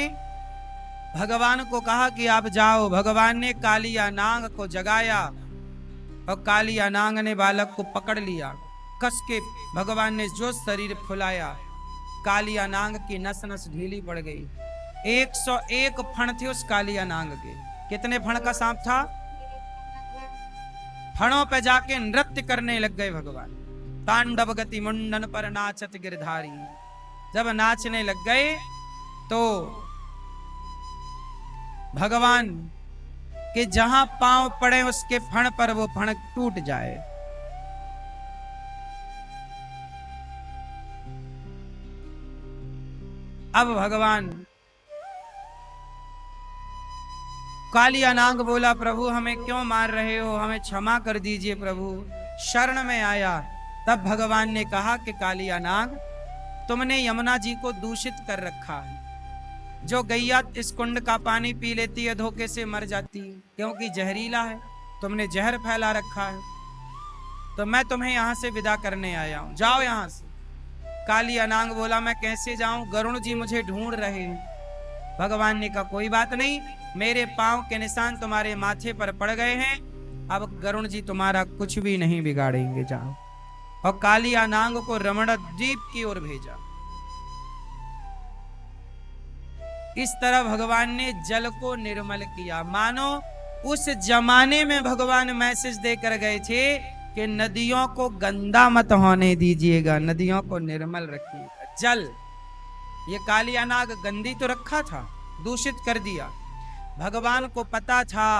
भगवान को कहा कि आप जाओ। भगवान ने कालिया नांग को जगाया और कालिया नांग ने बालक को पकड़ लिया कस के। भगवान ने जो शरीर फुलाया, कालिया नांग की नस नस ढीली पड़ गई। 101 फण थे उस कालिया नांग के। कितने फण का सांप था? फणों पे जाके नृत्य करने लग गए भगवान। तांडव गति मुंडन पर नाचत गिरधारी। जब नाचने लग गए तो भगवान के जहां पांव पड़े उसके फण पर वो फण टूट जाए। अब भगवान कालिया नांग बोला प्रभु हमें क्यों मार रहे हो, हमें क्षमा कर दीजिए प्रभु, शरण में आया। तब भगवान ने कहा कि कालिया नाग तुमने यमुना जी को दूषित कर रखा है। जो गैया इस कुंड का पानी पी लेती है धोखे से मर जाती है, क्योंकि जहरीला है। तुमने जहर फैला रखा है, तो मैं तुम्हें यहां से विदा करने आया हूं, जाओ यहां से। कालिया नाग बोला मैं कैसे जाऊं, गरुण जी मुझे ढूंढ रहे हैं। भगवान ने कहा कोई बात नहीं, मेरे पांव के निशान तुम्हारे माथे पर पड़ गए हैं, अब गरुण जी तुम्हारा कुछ भी नहीं बिगाड़ेंगे, जाओ। और कालिया नाग को रमण द्वीप की ओर भेजा। इस तरह भगवान ने जल को निर्मल किया। मानो उस जमाने में भगवान मैसेज देकर गए थे कि नदियों को गंदा मत होने दीजिएगा, नदियों को निर्मल रखिएगा। जल, ये कालिया नाग गंदी तो रखा था, दूषित कर दिया। भगवान को पता था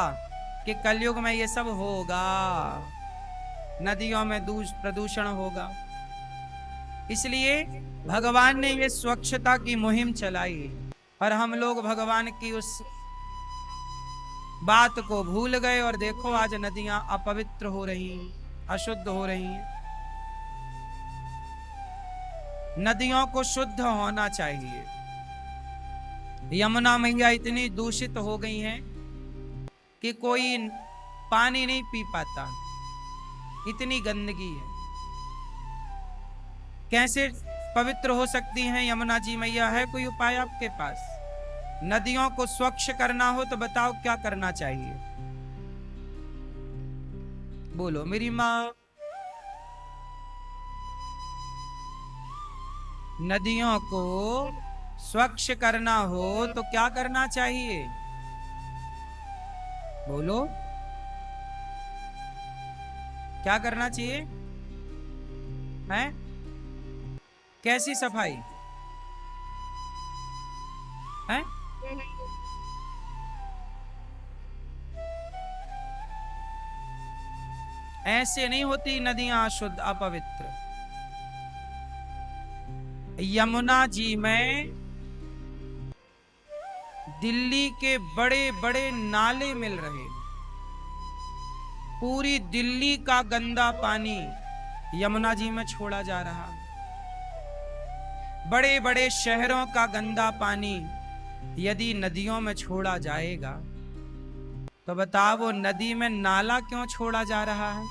कि कलयुग में ये सब होगा, नदियों में प्रदूषण होगा, इसलिए भगवान ने ये स्वच्छता की मुहिम चलाई। और हम लोग भगवान की उस बात को भूल गए और देखो आज नदियां अपवित्र हो रही हैं, अशुद्ध हो रही हैं। नदियों को शुद्ध होना चाहिए। यमुना मैया इतनी दूषित हो गई हैं कि कोई पानी नहीं पी पाता, इतनी गंदगी है। कैसे पवित्र हो सकती हैं यमुना जी मैया? है कोई उपाय आपके पास? नदियों को स्वच्छ करना हो तो बताओ क्या करना चाहिए? बोलो मेरी माँ। नदियों को स्वच्छ करना हो तो क्या करना चाहिए? बोलो, क्या करना चाहिए? हैं? कैसी सफाई है? ऐसे नहीं होती नदियां अशुद्ध अपवित्र। यमुना जी में दिल्ली के बड़े बड़े नाले मिल रहे, पूरी दिल्ली का गंदा पानी यमुना जी में छोड़ा जा रहा। बड़े बड़े शहरों का गंदा पानी यदि नदियों में छोड़ा जाएगा तो बताओ वो नदी में नाला क्यों छोड़ा जा रहा है?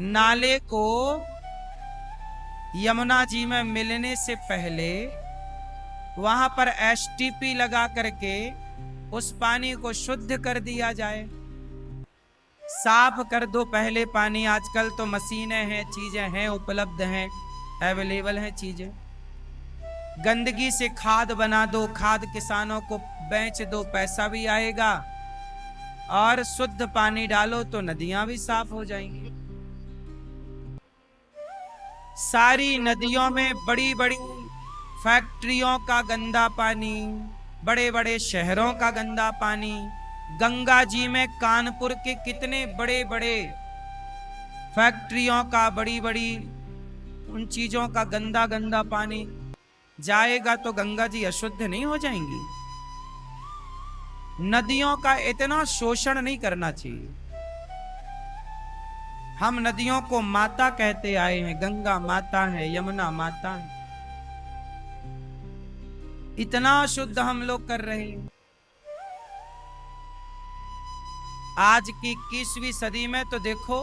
नाले को यमुना जी में मिलने से पहले वहां पर एसटीपी लगा करके उस पानी को शुद्ध कर दिया जाए, साफ कर दो पहले पानी। आजकल तो मशीनें हैं, चीजें हैं, उपलब्ध हैं, अवेलेबल हैं चीजें। गंदगी से खाद बना दो, खाद किसानों को बेच दो, पैसा भी आएगा, और शुद्ध पानी डालो तो नदियां भी साफ हो जाएंगी। सारी नदियों में बड़ी बड़ी फैक्ट्रियों का गंदा पानी, बड़े बड़े शहरों का गंदा पानी, गंगा जी में कानपुर के कितने बड़े बड़े फैक्ट्रियों का, बड़ी बड़ी उन चीजों का गंदा गंदा पानी जाएगा तो गंगा जी अशुद्ध नहीं हो जाएंगी? नदियों का इतना शोषण नहीं करना चाहिए। हम नदियों को माता कहते आए हैं, गंगा माता है, यमुना माता है, इतना शुद्ध हम लोग कर रहे हैं। आज की 21वीं सदी में तो देखो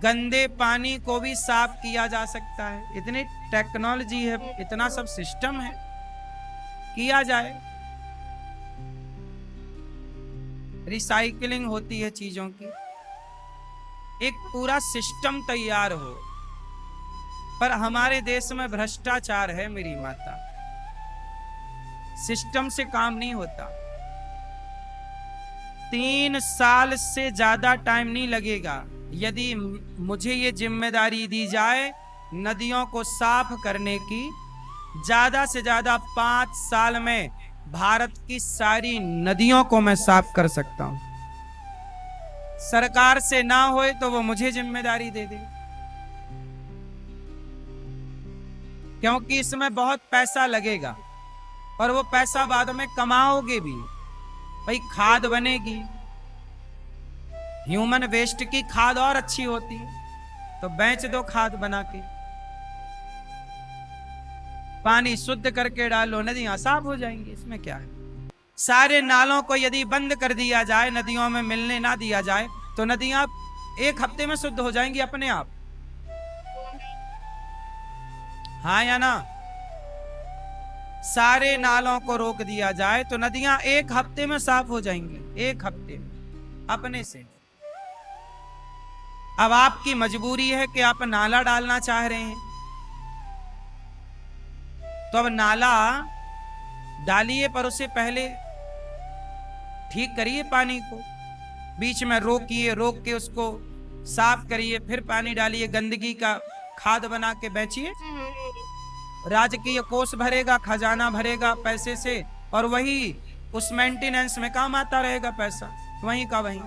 गंदे पानी को भी साफ किया जा सकता है, इतनी टेक्नोलॉजी है, इतना सब सिस्टम है, किया जाए। रिसाइकलिंग होती है चीजों की, एक पूरा सिस्टम तैयार हो। पर हमारे देश में भ्रष्टाचार है मेरी माता, सिस्टम से काम नहीं होता। 3 साल से ज्यादा टाइम नहीं लगेगा यदि मुझे ये जिम्मेदारी दी जाए नदियों को साफ करने की। ज्यादा से ज्यादा 5 साल में भारत की सारी नदियों को मैं साफ कर सकता हूं। सरकार से ना होए तो वो मुझे जिम्मेदारी दे दे, क्योंकि इसमें बहुत पैसा लगेगा और वो पैसा बाद में कमाओगे भी। भाई खाद बनेगी, ह्यूमन वेस्ट की खाद और अच्छी होती है, तो बेच दो खाद बना के, पानी शुद्ध करके डालो, नदियां साफ हो जाएंगी। इसमें क्या है? सारे नालों को यदि बंद कर दिया जाए, नदियों में मिलने ना दिया जाए, तो नदियां 1 हफ्ते में शुद्ध हो जाएंगी अपने आप। हाँ या ना? सारे नालों को रोक दिया जाए तो नदियां एक हफ्ते में साफ हो जाएंगी, एक हफ्ते में अपने से। अब आपकी मजबूरी है कि आप नाला डालना चाह रहे हैं, तो अब नाला डालिए, पर उससे पहले ठीक करिए पानी को, बीच में रोकिए, रोक के उसको साफ करिए, फिर पानी डालिए, गंदगी का खाद बना के बेचिए। राजकीय कोष भरेगा, खजाना भरेगा पैसे से, और वही उस मेंटेनेंस में काम आता रहेगा पैसा, वहीं का वहीं।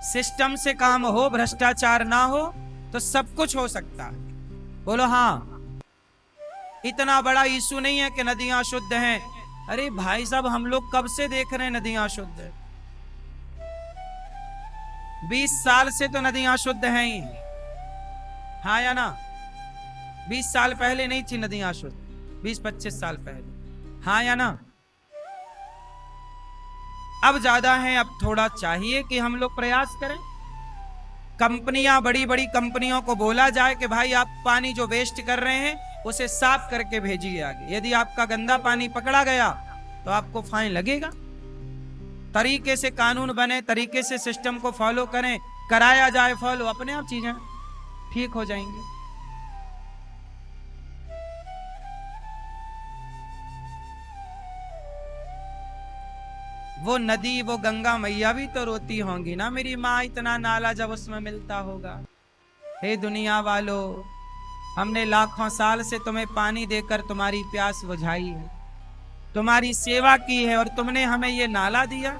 सिस्टम से काम हो, भ्रष्टाचार ना हो, तो सब कुछ हो सकता है। बोलो हाँ। इतना बड़ा इशू नहीं है कि नदियां शुद्ध हैं। अरे भाई साहब, हम लोग कब से देख रहे हैं नदियां शुद्ध है। 20 साल से तो नदियां शुद्ध हैं ही, हाँ या ना? 20 साल पहले नहीं थी नदियां शुद्ध, 20-25 साल पहले, हाँ या ना? अब ज्यादा है, अब थोड़ा चाहिए कि हम लोग प्रयास करें। कंपनियां, बड़ी बड़ी कंपनियों को बोला जाए कि भाई आप पानी जो वेस्ट कर रहे हैं उसे साफ करके भेजिए आगे। यदि आपका गंदा पानी पकड़ा गया तो आपको फाइन लगेगा। तरीके से कानून बने, तरीके से सिस्टम को फॉलो करें, कराया जाए फॉलो, अपने आप चीजें ठीक हो जाएंगी। वो नदी, वो गंगा मैया भी तो रोती होंगी ना, मेरी माँ, इतना नाला जब उसमें मिलता होगा। हे दुनिया वालों, हमने लाखों साल से तुम्हें पानी देकर तुम्हारी प्यास बुझाई है, तुम्हारी सेवा की है, और तुमने हमें ये नाला दिया।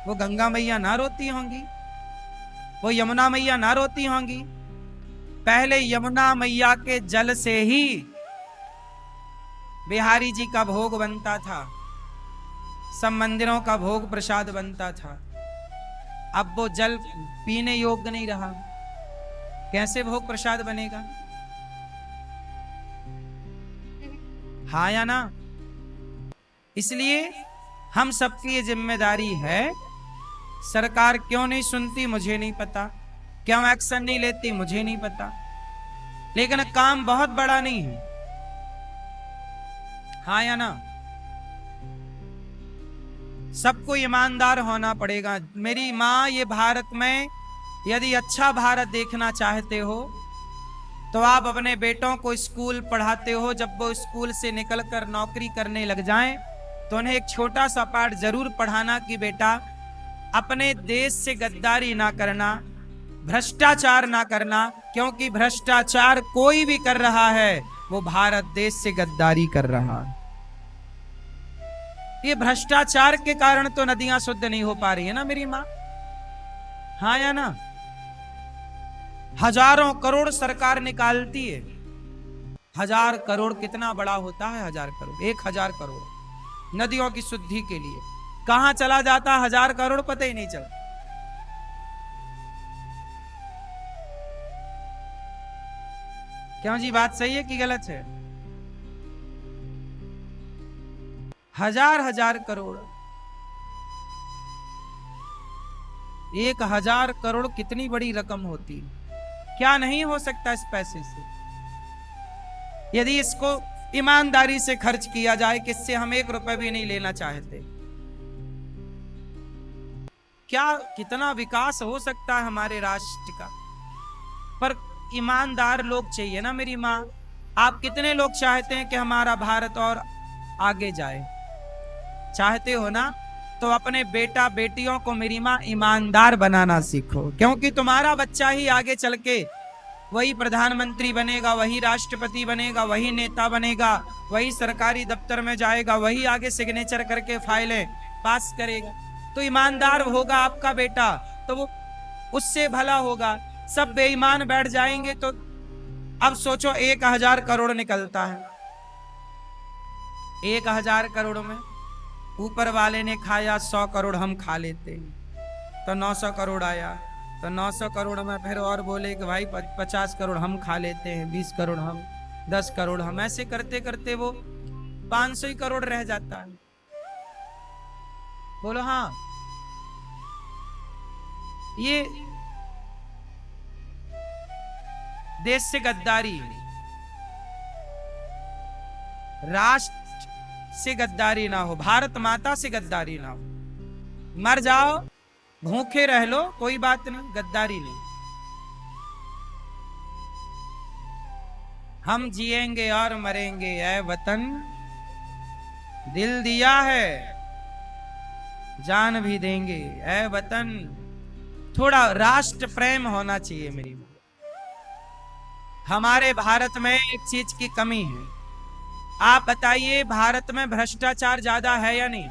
वो गंगा मैया ना रोती होंगी? वो यमुना मैया ना रोती होंगी? पहले यमुना मैया के जल से ही बिहारी जी का भोग बनता था, सब मंदिरों का भोग प्रसाद बनता था। अब वो जल पीने योग्य नहीं रहा, कैसे भोग प्रसाद बनेगा? हाँ या ना? इसलिए हम सबकी ये जिम्मेदारी है। सरकार क्यों नहीं सुनती मुझे नहीं पता, क्यों एक्शन नहीं लेती मुझे नहीं पता, लेकिन काम बहुत बड़ा नहीं है, हाँ या ना? सबको ईमानदार होना पड़ेगा। मेरी माँ, ये भारत में यदि अच्छा भारत देखना चाहते हो तो आप अपने बेटों को स्कूल पढ़ाते हो, जब वो स्कूल से निकलकर नौकरी करने लग जाएं तो उन्हें एक छोटा सा पाठ जरूर पढ़ाना कि बेटा, अपने देश से गद्दारी ना करना, भ्रष्टाचार ना करना, क्योंकि भ्रष्टाचार कोई भी कर रहा है वो भारत देश से गद्दारी कर रहा है। ये भ्रष्टाचार के कारण तो नदियां शुद्ध नहीं हो पा रही है ना मेरी माँ, हाँ या ना? हजारों करोड़ सरकार निकालती है। 1000 करोड़ कितना बड़ा होता है? 1000 करोड़, 1000 करोड़ नदियों की शुद्धि के लिए। कहां चला जाता 1000 करोड़ पता ही नहीं चलता। क्यों जी, बात सही है कि गलत है? 1000 करोड़, 1000 करोड़ कितनी बड़ी रकम होती है। क्या नहीं हो सकता इस पैसे से, यदि इसको ईमानदारी से खर्च किया जाए, किससे हम 1 रुपए भी नहीं लेना चाहते। क्या कितना विकास हो सकता है हमारे राष्ट्र का, पर ईमानदार लोग चाहिए ना मेरी माँ। आप कितने लोग चाहते हैं कि हमारा भारत और आगे जाए? चाहते हो ना? तो अपने बेटा बेटियों को मेरी माँ ईमानदार बनाना सीखो, क्योंकि तुम्हारा बच्चा ही आगे चल के वही प्रधानमंत्री बनेगा, वही राष्ट्रपति बनेगा, वही नेता बनेगा, वही सरकारी दफ्तर में जाएगा, वही आगे सिग्नेचर करके फाइलें पास करेगा। तो ईमानदार होगा आपका बेटा तो वो उससे भला होगा। सब बेईमान बैठ जाएंगे तो अब सोचो 1000 करोड़ निकलता है। 1000 करोड़ में ऊपर वाले ने खाया 100 करोड़ हम खा लेते हैं तो 900 करोड़ आया, तो 900 करोड़ में फिर और बोले कि भाई 50 करोड़ हम खा लेते हैं, 20 करोड़ हम, 10 करोड़ हम, ऐसे करते करते वो 500 ही करोड़ रह जाता है। बोलो हाँ। ये देश से गद्दारी है। राष्ट्र से गद्दारी ना हो, भारत माता से गद्दारी ना हो। मर जाओ, भूखे रह लो, कोई बात नहीं, गद्दारी नहीं। हम जिएंगे और मरेंगे ऐ वतन, दिल दिया है जान भी देंगे ऐ वतन। थोड़ा राष्ट्र प्रेम होना चाहिए मेरी मां। हमारे भारत में एक चीज की कमी है। आप बताइए, भारत में भ्रष्टाचार ज्यादा है या नहीं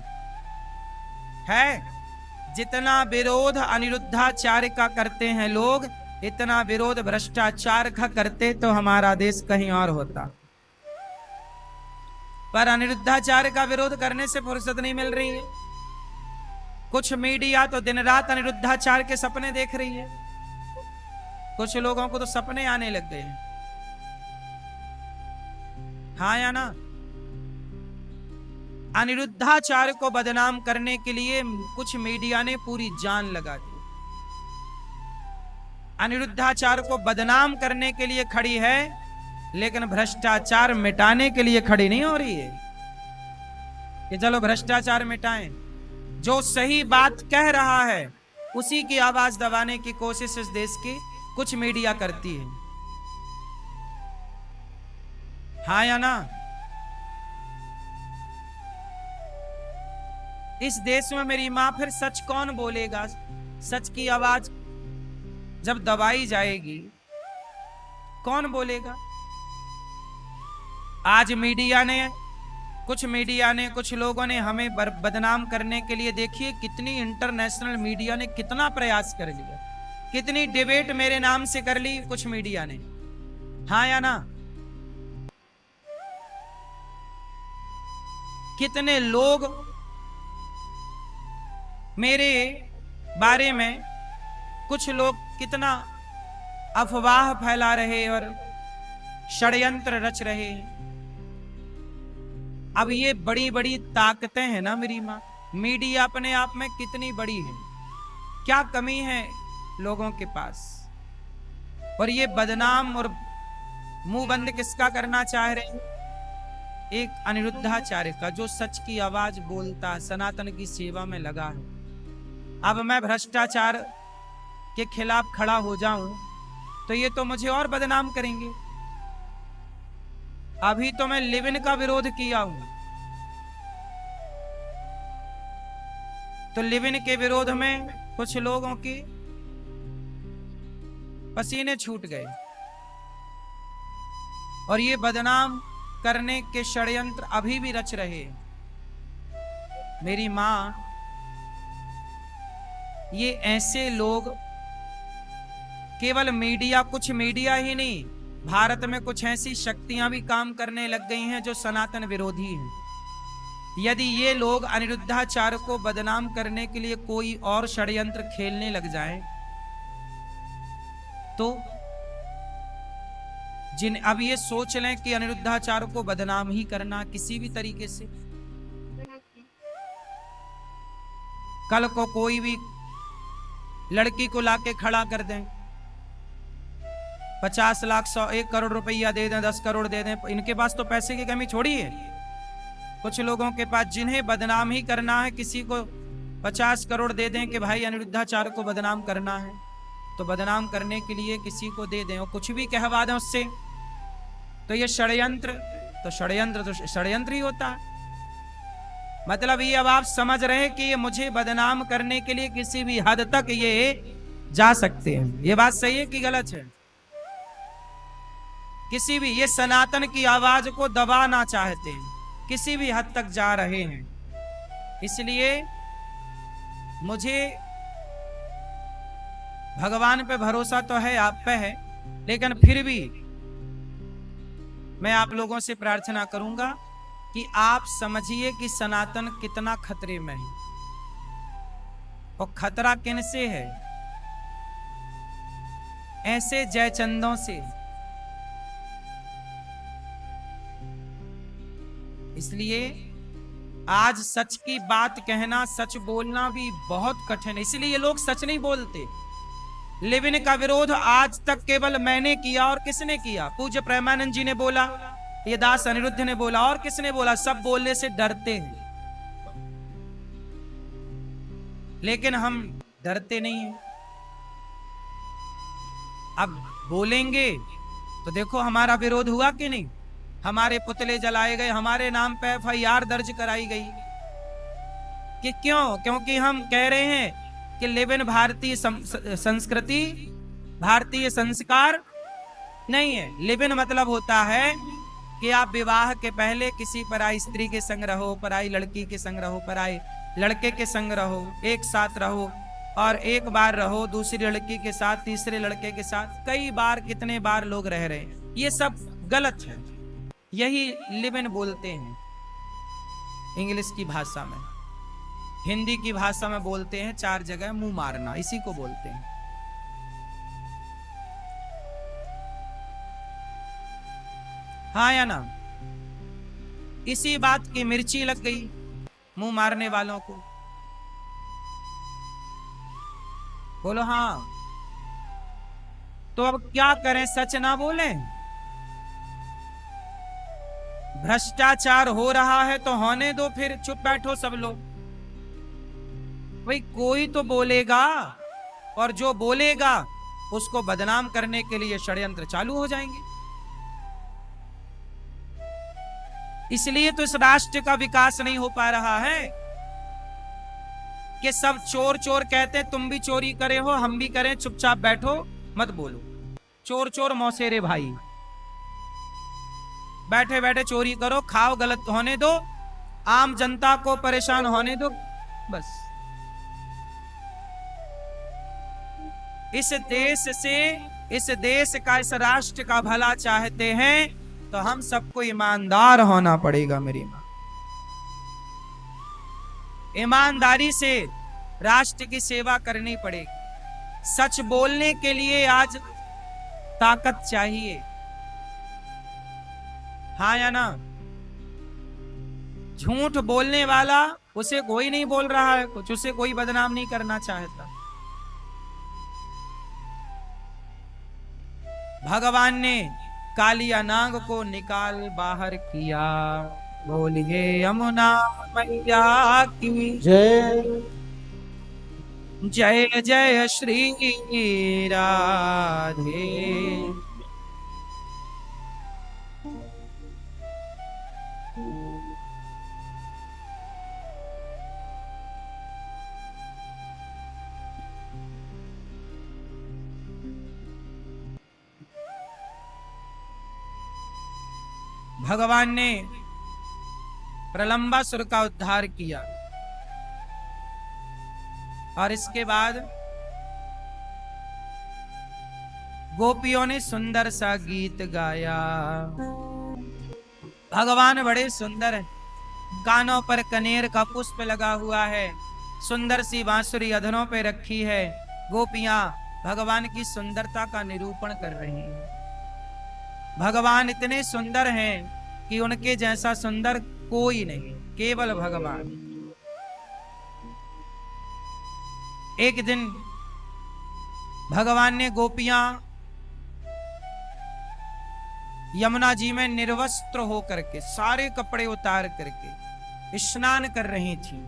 है? जितना विरोध अनिरुद्धाचार्य का करते हैं लोग, इतना विरोध भ्रष्टाचार का करते तो हमारा देश कहीं और होता। पर अनिरुद्धाचार्य का विरोध करने से फुर्सत नहीं मिल रही है। कुछ मीडिया तो दिन रात अनिरुद्धाचार्य के सपने देख रही है। कुछ लोगों को तो सपने आने लग गए हैं। हाँ या ना? अनिरुद्धाचार्य को बदनाम करने के लिए कुछ मीडिया ने पूरी जान लगा दी। अनिरुद्धाचार्य को बदनाम करने के लिए खड़ी है, लेकिन भ्रष्टाचार मिटाने के लिए खड़ी नहीं हो रही है कि चलो भ्रष्टाचार मिटाएं। जो सही बात कह रहा है उसी की आवाज दबाने की कोशिश इस देश की कुछ मीडिया करती है। हाँ या ना? इस देश में मेरी मां फिर सच कौन बोलेगा? सच की आवाज जब दबाई जाएगी कौन बोलेगा? आज कुछ लोगों ने हमें बदनाम करने के लिए, देखिए कितनी इंटरनेशनल मीडिया ने कितना प्रयास कर लिया, कितनी डिबेट मेरे नाम से कर ली कुछ मीडिया ने। हाँ या ना? कितने लोग मेरे बारे में, कुछ लोग कितना अफवाह फैला रहे और षड्यंत्र रच रहे हैं। अब ये बड़ी बड़ी ताकतें हैं ना मेरी मां, मीडिया अपने आप में कितनी बड़ी है, क्या कमी है लोगों के पास? और ये बदनाम और मुंह बंद किसका करना चाह रहे हैं? एक अनिरुद्धाचार्य का, जो सच की आवाज बोलता, सनातन की सेवा में लगा है। अब मैं भ्रष्टाचार के खिलाफ खड़ा हो जाऊं तो ये तो मुझे और बदनाम करेंगे। अभी तो मैं लिव इन का विरोध किया हूं, तो लिव इन के विरोध में कुछ लोगों के पसीने छूट गए और ये बदनाम करने के षड्यंत्र अभी भी रच रहे हैं। मेरी मां, ये ऐसे लोग केवल मीडिया, कुछ मीडिया ही नहीं, भारत में कुछ ऐसी शक्तियां भी काम करने लग गई हैं जो सनातन विरोधी हैं। यदि ये लोग अनिरुद्धाचार्य को बदनाम करने के लिए कोई और षड्यंत्र खेलने लग जाएं, तो अब ये सोच लें कि अनिरुद्धाचार्य को बदनाम ही करना किसी भी तरीके से। कल को कोई भी लड़की को लाके खड़ा कर दें, 50 लाख 1 करोड़ रुपया दे दें, 10 करोड़ दे दें, इनके पास तो पैसे की कमी छोड़ी है। कुछ लोगों के पास जिन्हें बदनाम ही करना है, किसी को 50 करोड़ दे दें कि भाई अनिरुद्धाचार्य को बदनाम करना है, तो बदनाम करने के लिए किसी को दे दें और कुछ भी कहवा दें उससे, तो ये षड्यंत्र ही होता है। मतलब ये अब आप समझ रहे हैं कि ये मुझे बदनाम करने के लिए किसी भी हद तक ये जा सकते हैं। ये बात सही है कि गलत है? किसी भी, ये सनातन की आवाज को दबाना चाहते हैं, किसी भी हद तक जा रहे हैं। इसलिए मुझे भगवान पे भरोसा तो है, आप पे है, लेकिन फिर भी मैं आप लोगों से प्रार्थना करूंगा कि आप समझिए कि सनातन कितना खतरे में है। और खतरा किन से है? ऐसे जयचंदों से। इसलिए आज सच की बात कहना, सच बोलना भी बहुत कठिन है, इसलिए ये लोग सच नहीं बोलते। लिव इन का विरोध आज तक केवल मैंने किया, और किसने किया? पूज्य प्रेमानंद जी ने बोला, ये दास अनिरुद्ध ने बोला। और किसने बोला? सब बोलने से डरते हैं, लेकिन हम डरते नहीं हैं। अब बोलेंगे तो देखो हमारा विरोध हुआ कि नहीं, हमारे पुतले जलाए गए, हमारे नाम पे FIR दर्ज कराई गई। कि क्यों? क्योंकि हम कह रहे हैं कि लिव इन भारतीय संस्कृति, भारतीय संस्कार नहीं है। लिव इन मतलब होता है कि आप विवाह के पहले किसी पराई स्त्री के संग रहो, पराई लड़की के संग रहो, पराई लड़के के संग रहो, एक साथ रहो, और एक बार रहो दूसरी लड़की के साथ, तीसरे लड़के के साथ, कई बार, कितने बार लोग रह रहे हैं। ये सब गलत है। यही लिव इन बोलते हैं इंग्लिश की भाषा में। हिंदी की भाषा में बोलते हैं 4 जगह मुंह मारना, इसी को बोलते हैं। हाँ या ना? इसी बात की मिर्ची लग गई मुंह मारने वालों को। बोलो हाँ। तो अब क्या करें? सच ना बोलें? भ्रष्टाचार हो रहा है तो होने दो, फिर चुप बैठो सब लोग। भाई कोई तो बोलेगा, और जो बोलेगा उसको बदनाम करने के लिए षड्यंत्र चालू हो जाएंगे। इसलिए तो इस राष्ट्र का विकास नहीं हो पा रहा है कि सब चोर चोर कहते हैं। तुम भी चोरी करे हो, हम भी करें, चुपचाप बैठो, मत बोलो। चोर चोर मौसेरे भाई, बैठे बैठे चोरी करो, खाओ, गलत होने दो, आम जनता को परेशान होने दो, बस। इस देश का, इस राष्ट्र का भला चाहते हैं तो हम सबको ईमानदार होना पड़ेगा मेरी मां। ईमानदारी से राष्ट्र की सेवा करनी पड़ेगी। सच बोलने के लिए आज ताकत चाहिए, हाँ या ना? झूठ बोलने वाला, उसे कोई नहीं बोल रहा है कुछ, उसे कोई बदनाम नहीं करना चाहता। भगवान ने कालिया नाग को निकाल बाहर किया। बोलिए यमुना मैया की जय, जय जय श्री राधे। भगवान ने प्रलंबासुर का उद्धार किया, और इसके बाद गोपियों ने सुंदर सा गीत गाया। भगवान बड़े सुंदर हैं, कानों पर कनेर का पुष्प लगा हुआ है, सुंदर सी बांसुरी अधरों पे रखी है। गोपियां भगवान की सुंदरता का निरूपण कर रही हैं। भगवान इतने सुंदर हैं कि उनके जैसा सुंदर कोई नहीं, केवल भगवान। एक दिन भगवान ने गोपियां यमुना जी में निर्वस्त्र होकर के, सारे कपड़े उतार करके स्नान कर रही थी।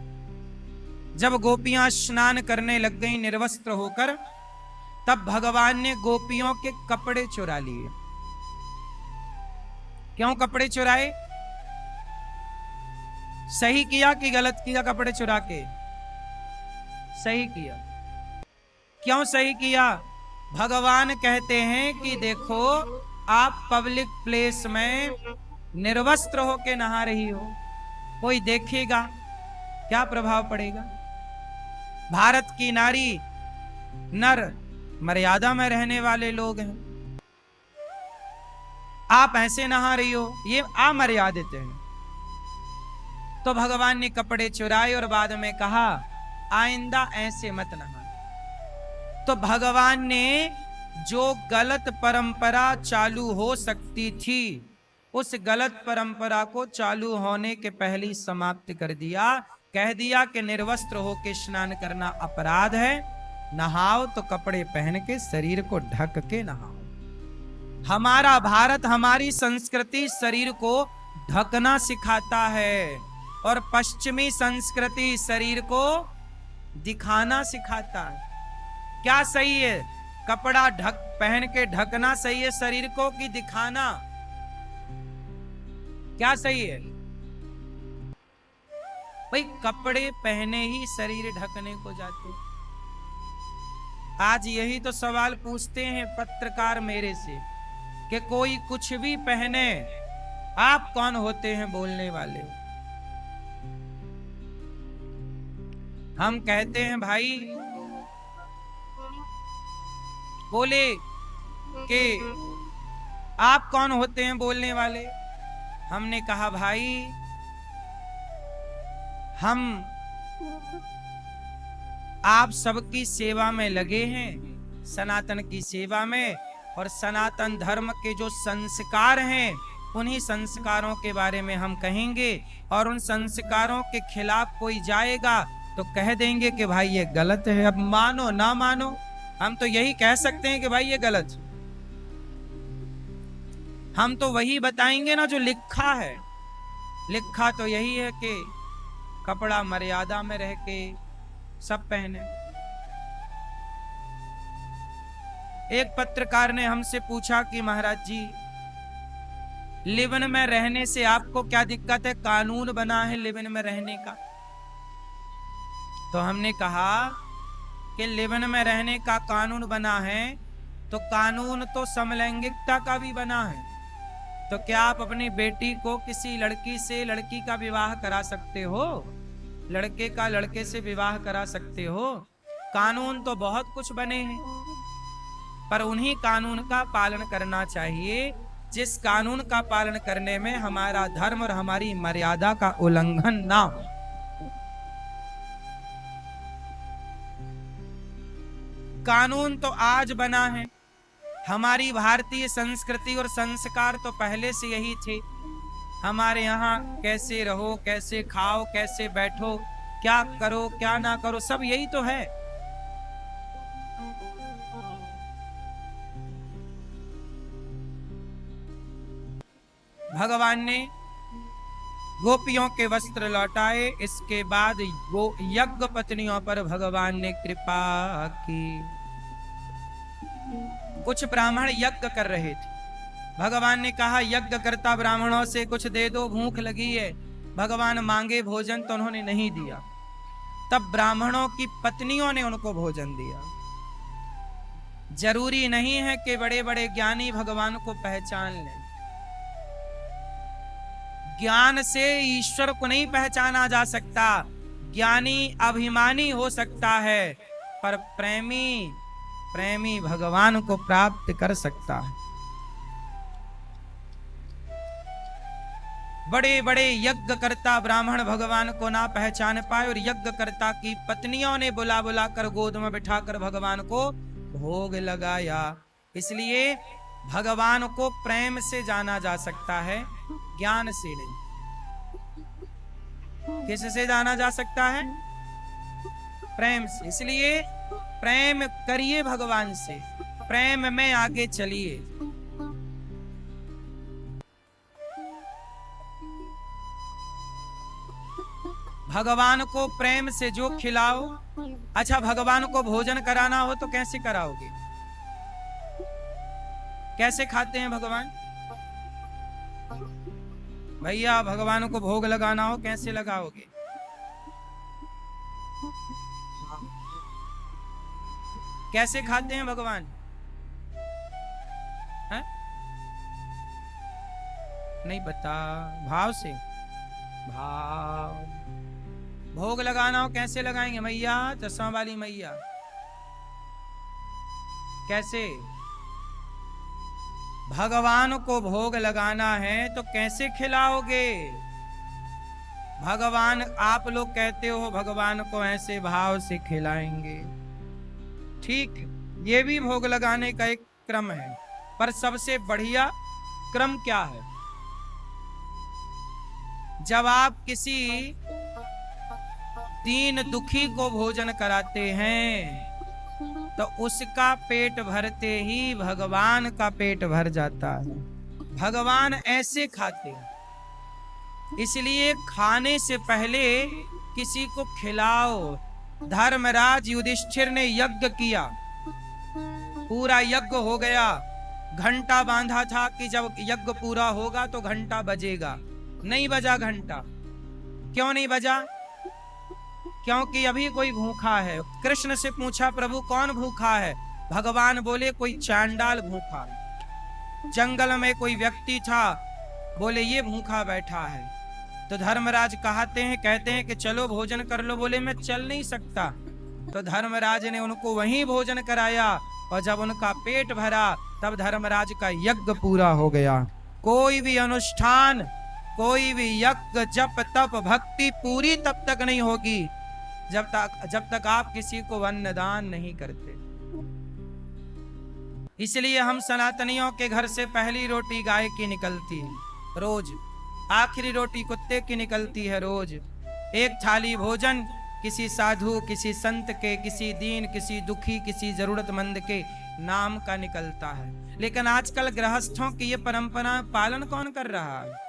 जब गोपियां स्नान करने लग गई निर्वस्त्र होकर, तब भगवान ने गोपियों के कपड़े चुरा लिए। क्यों कपड़े चुराए? सही किया कि गलत किया? कपड़े चुरा के सही किया। क्यों सही किया? भगवान कहते हैं कि देखो, आप पब्लिक प्लेस में निर्वस्त्र होके नहा रही हो, कोई देखेगा, क्या प्रभाव पड़ेगा? भारत की नारी नर मर्यादा में रहने वाले लोग हैं, आप ऐसे नहा रही हो, ये अमर्यादित है। तो भगवान ने कपड़े चुराए और बाद में कहा आइंदा ऐसे मत नहा। तो भगवान ने जो गलत परंपरा चालू हो सकती थी, उस गलत परंपरा को चालू होने के पहले ही समाप्त कर दिया। कह दिया कि निर्वस्त्र होकर स्नान करना अपराध है, नहाओ तो कपड़े पहन के शरीर को ढक के नहाओ। हमारा भारत, हमारी संस्कृति शरीर को ढकना सिखाता है और पश्चिमी संस्कृति शरीर को दिखाना सिखाता है। क्या सही है? कपड़ा पहन के ढकना सही है शरीर को कि दिखाना? क्या सही है भाई? कपड़े पहने ही शरीर ढकने को जाते। आज यही तो सवाल पूछते हैं पत्रकार मेरे से कि कोई कुछ भी पहने, आप कौन होते हैं बोलने वाले? हम कहते हैं भाई, बोले कि आप कौन होते हैं बोलने वाले? हमने कहा भाई, हम आप सबकी सेवा में लगे हैं, सनातन की सेवा में, और सनातन धर्म के जो संस्कार हैं उन्हीं संस्कारों के बारे में हम कहेंगे। और उन संस्कारों के खिलाफ कोई जाएगा तो कह देंगे कि भाई ये गलत है। अब मानो ना मानो, हम तो यही कह सकते हैं कि भाई ये गलत। हम तो वही बताएंगे ना जो लिखा है। लिखा तो यही है कि कपड़ा मर्यादा में रह के सब पहने। एक पत्रकार ने हमसे पूछा कि महाराज जी, लिवन में रहने से आपको क्या दिक्कत है? कानून बना है लिवन में रहने का। तो हमने कहा कि लिवन में रहने का कानून बना है तो कानून तो समलैंगिकता का भी बना है। तो क्या आप अपनी बेटी को किसी लड़की से लड़की का विवाह करा सकते हो? लड़के का लड़के से विवाह करा सकते हो? कानून तो बहुत कुछ बने हैं, पर उन्हीं कानून का पालन करना चाहिए जिस कानून का पालन करने में हमारा धर्म और हमारी मर्यादा का उल्लंघन ना हो। कानून तो आज बना है। हमारी भारतीय संस्कृति और संस्कार तो पहले से यही थे। हमारे यहाँ कैसे रहो, कैसे खाओ, कैसे बैठो, क्या करो क्या ना करो, सब यही तो है। भगवान ने गोपियों के वस्त्र लौटाए। इसके बाद वो यज्ञ पत्नियों पर भगवान ने कृपा की। कुछ ब्राह्मण यज्ञ कर रहे थे। भगवान ने कहा यज्ञ करता ब्राह्मणों से कुछ दे दो, भूख लगी है। भगवान मांगे भोजन तो उन्होंने नहीं दिया। तब ब्राह्मणों की पत्नियों ने उनको भोजन दिया। जरूरी नहीं है कि बड़े बड़े ज्ञानी भगवान को पहचान लें। ज्ञान से ईश्वर को नहीं पहचाना जा सकता। ज्ञानी अभिमानी हो सकता है, पर प्रेमी भगवान को प्राप्त कर सकता है। बड़े बड़े यज्ञ करता ब्राह्मण भगवान को ना पहचान पाए और यज्ञ करता की पत्नियों ने बुला बुला कर गोद में बिठाकर भगवान को भोग लगाया। इसलिए भगवान को प्रेम से जाना जा सकता है, ज्ञान से नहीं। किससे जाना जा सकता है? प्रेम से। इसलिए प्रेम करिए भगवान से, प्रेम में आगे चलिए। भगवान को प्रेम से जो खिलाओ। अच्छा, भगवान को भोजन कराना हो तो कैसे कराओगे? कैसे खाते हैं भगवान? भैया भगवान को भोग लगाना हो कैसे लगाओगे? कैसे खाते हैं भगवान? है? नहीं पता। भाव से। भाव। भोग लगाना हो कैसे लगाएंगे मैया? चश्मा वाली मैया। कैसे? भगवान को भोग लगाना है तो कैसे खिलाओगे? भगवान, आप लोग कहते हो भगवान को ऐसे भाव से खिलाएंगे, ठीक, ये भी भोग लगाने का एक क्रम है, पर सबसे बढ़िया क्रम क्या है? जब आप किसी दीन दुखी को भोजन कराते हैं तो उसका पेट भरते ही भगवान का पेट भर जाता है। भगवान ऐसे खाते हैं, इसलिए खाने से पहले किसी को खिलाओ। धर्मराज युधिष्ठिर ने यज्ञ किया, पूरा यज्ञ हो गया, घंटा बांधा था कि जब यज्ञ पूरा होगा तो घंटा बजेगा, नहीं बजा घंटा। क्यों नहीं बजा? क्योंकि अभी कोई भूखा है। कृष्ण से पूछा, प्रभु कौन भूखा है? भगवान बोले, कोई चांडाल भूखा है। जंगल में कोई व्यक्ति था, बोले ये भूखा बैठा है। तो धर्मराज कहते हैं कि चलो भोजन कर लो। बोले मैं चल नहीं सकता। तो धर्मराज ने उनको वहीं भोजन कराया, और जब उनका पेट भरा तब धर्मराज का यज्ञ पूरा हो गया। कोई भी अनुष्ठान, कोई भी यज्ञ, जप तप भक्ति पूरी तब तक नहीं होगी जब तक आप किसी को अन्न दान नहीं करते। इसलिए हम सनातनियों के घर से पहली रोटी गाय की निकलती है रोज, आखिरी रोटी कुत्ते की निकलती है रोज। एक थाली भोजन किसी साधु, किसी संत के, किसी दीन, किसी दुखी, किसी जरूरतमंद के नाम का निकलता है। लेकिन आजकल गृहस्थों की ये परंपरा पालन कौन कर रहा है?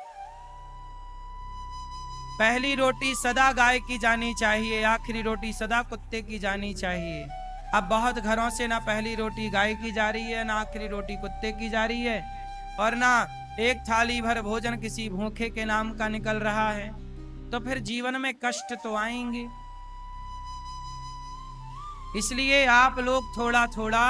पहली रोटी सदा गाय की जानी चाहिए, आखिरी रोटी सदा कुत्ते की जानी चाहिए। अब बहुत घरों से ना पहली रोटी गाय की जा रही है, ना आखिरी रोटी कुत्ते की जा रही है, और ना एक थाली भर भोजन किसी भूखे के नाम का निकल रहा है। तो फिर जीवन में कष्ट तो आएंगे। इसलिए आप लोग थोड़ा थोड़ा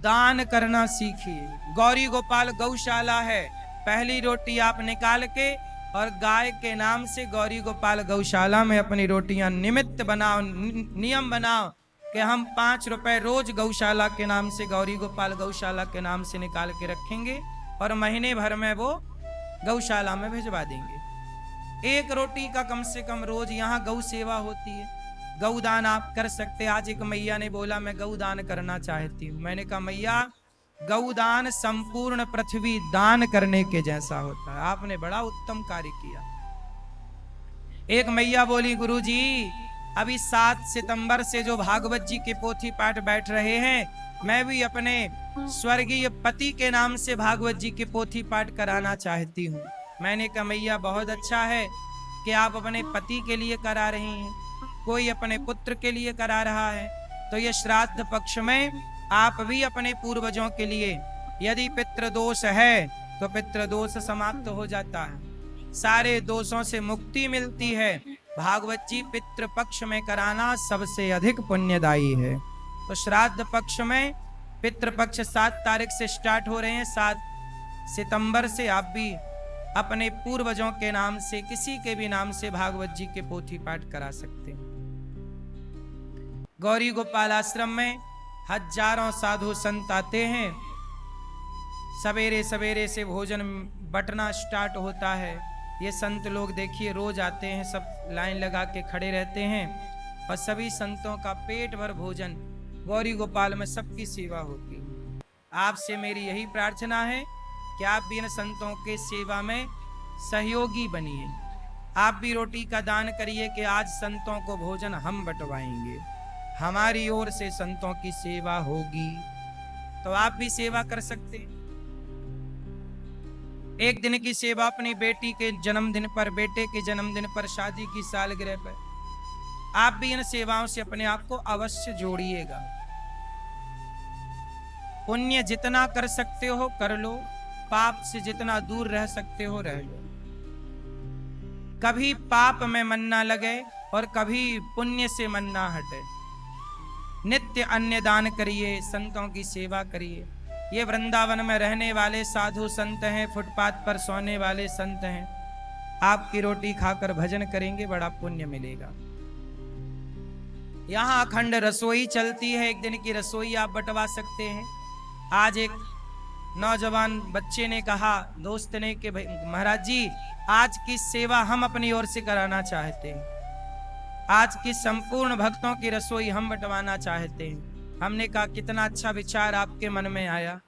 दान करना सीखिए। गौरी गोपाल गौशाला है, पहली रोटी आप निकाल के और गाय के नाम से गौरी गोपाल गौशाला में अपनी रोटियां निमित्त बनाओ, नियम बनाओ कि हम 5 रुपए रोज गौशाला के नाम से, गौरी गोपाल गौशाला के नाम से निकाल के रखेंगे और महीने भर में वो गौशाला में भिजवा देंगे। एक रोटी का कम से कम रोज यहाँ गौ सेवा होती है, गौदान आप कर सकते। आज एक मैया ने बोला मैं गौदान करना चाहती हूँ। मैंने कहा मैया, गौदान संपूर्ण पृथ्वी दान करने के जैसा होता है, आपने बड़ा उत्तम कार्य किया। एक मैया बोली, गुरुजी अभी 7 सितंबर से जो भागवत जी के पोथी पाठ बैठ रहे हैं, मैं भी अपने स्वर्गीय पति के नाम से भागवत जी के पोथी पाठ कराना चाहती हूँ। मैंने कहा मैया बहुत अच्छा है कि आप अपने पति के लिए करा रही हैं, कोई अपने पुत्र के लिए करा रहा है। तो ये श्राद्ध पक्ष में आप भी अपने पूर्वजों के लिए, यदि पितृदोष है तो पितृदोष समाप्त हो जाता है, सारे दोषों से मुक्ति मिलती है। भागवत जी पितृ पक्ष में कराना सबसे अधिक पुण्यदायी है। तो श्राद्ध पक्ष में पितृपक्ष 7 तारीख से स्टार्ट हो रहे हैं। 7 सितंबर से आप भी अपने पूर्वजों के नाम से, किसी के भी नाम से भागवत जी के पोथी पाठ करा सकते हैं। गौरी गोपाल आश्रम में हजारों साधु संत आते हैं। सवेरे सवेरे से भोजन बंटना स्टार्ट होता है। ये संत लोग देखिए रोज आते हैं, सब लाइन लगा के खड़े रहते हैं और सभी संतों का पेट भर भोजन गौरी गोपाल में सबकी सेवा होती है। आपसे मेरी यही प्रार्थना है कि आप भी इन संतों के सेवा में सहयोगी बनिए। आप भी रोटी का दान करिए कि आज संतों को भोजन हम बंटवाएंगे, हमारी ओर से संतों की सेवा होगी। तो आप भी सेवा कर सकते हैं। एक दिन की सेवा अपनी बेटी के जन्मदिन पर, बेटे के जन्मदिन पर, शादी की सालगिरह पर, आप भी इन सेवाओं से अपने आप को अवश्य जोड़िएगा। पुण्य जितना कर सकते हो कर लो, पाप से जितना दूर रह सकते हो रह लो। कभी पाप में मन ना लगे और कभी पुण्य से मन ना हटे। नित्य अन्य दान करिए, संतों की सेवा करिए। ये वृंदावन में रहने वाले साधु संत हैं, फुटपाथ पर सोने वाले संत हैं। आपकी रोटी खाकर भजन करेंगे, बड़ा पुण्य मिलेगा। यहाँ अखंड रसोई चलती है, एक दिन की रसोई आप बंटवा सकते हैं। आज एक नौजवान बच्चे ने कहा दोस्त ने कि भाई महाराज जी, आज की सेवा हम अपनी ओर से कराना चाहते हैं, आज की संपूर्ण भक्तों की रसोई हम बंटवाना चाहते हैं। हमने कहा कितना अच्छा विचार आपके मन में आया।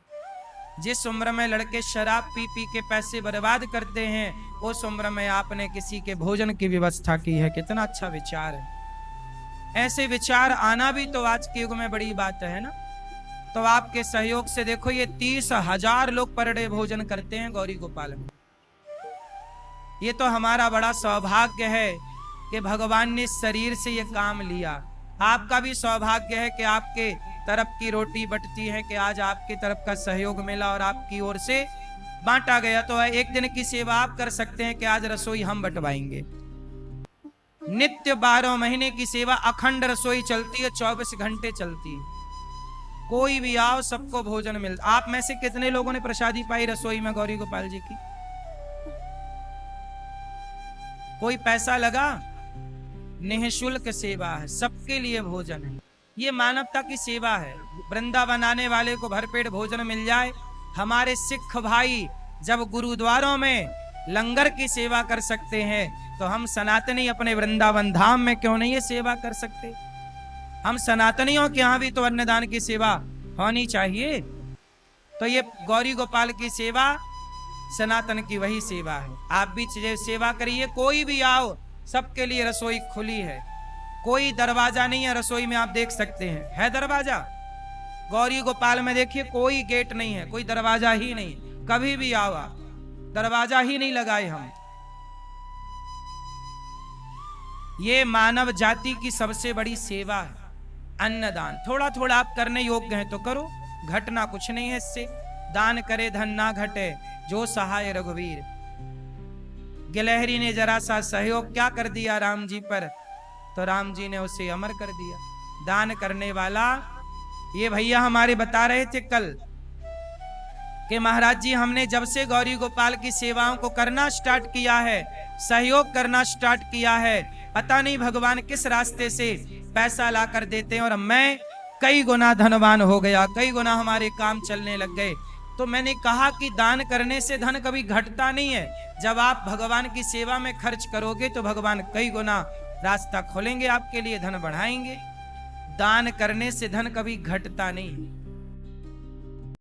जिस उम्र में लड़के शराब पी पी के पैसे बर्बाद करते हैं, उस उम्र में आपने किसी के भोजन की व्यवस्था की है, कितना अच्छा विचार है। ऐसे विचार आना भी तो आज के युग में बड़ी बात है ना। तो आपके सहयोग से देखो ये 30,000 लोग पर डे भोजन करते हैं गौरी गोपाल में। ये तो हमारा बड़ा सौभाग्य है कि भगवान ने शरीर से ये काम लिया। आपका भी सौभाग्य है कि आपके तरफ की रोटी बटती है, कि आज आपके तरफ का सहयोग मिला और आपकी ओर से बांटा गया। तो एक दिन की सेवा आप कर सकते हैं कि आज रसोई हम बंटवाएंगे। नित्य 12 महीने की सेवा अखंड रसोई चलती है, 24 घंटे चलती है। कोई भी आओ सबको भोजन मिलता। आप में से कितने लोगों ने प्रसादी पाई रसोई में गौरी गोपाल जी की? कोई पैसा लगा? निःशुल्क सेवा है, सबके लिए भोजन है। ये मानवता की सेवा है। वृंदावन आने वाले को भरपेट भोजन मिल जाए। हमारे सिख भाई जब गुरुद्वारों में लंगर की सेवा कर सकते हैं तो हम सनातनी अपने वृंदावन धाम में क्यों नहीं ये सेवा कर सकते? हम सनातनियों के यहाँ भी तो अन्नदान की सेवा होनी चाहिए। तो ये गौरी गोपाल की सेवा सनातन की वही सेवा है। आप भी सेवा करिए। कोई भी आओ, सबके लिए रसोई खुली है। कोई दरवाजा नहीं है रसोई में, आप देख सकते हैं। है दरवाजा? गौरी गोपाल में देखिए कोई गेट नहीं है, कोई दरवाजा ही नहीं। कभी भी आओ आप, दरवाजा ही नहीं लगाए हम। ये मानव जाति की सबसे बड़ी सेवा है, अन्नदान। थोड़ा थोड़ा आप करने योग्य हैं तो करो, घटना कुछ नहीं है इससे। दान करे धन ना घटे, जो सहाय रघुवीर। गिलहरी ने जरा सा सहयोग क्या कर दिया राम जी पर, तो राम जी ने उसे अमर कर दिया। दान करने वाला, ये भैया हमारे बता रहे थे कल कि महाराज जी हमने जब से गौरी गोपाल की सेवाओं को करना स्टार्ट किया है, सहयोग करना स्टार्ट किया है, पता नहीं भगवान किस रास्ते से पैसा ला कर देते हैं और मैं कई गुना धनवान हो गया, कई गुना हमारे काम चलने लग गए। तो मैंने कहा कि दान करने से धन कभी घटता नहीं है। जब आप भगवान की सेवा में खर्च करोगे तो भगवान कई गुना रास्ता खोलेंगे आपके लिए, धन बढ़ाएंगे। दान करने से धन कभी घटता नहीं।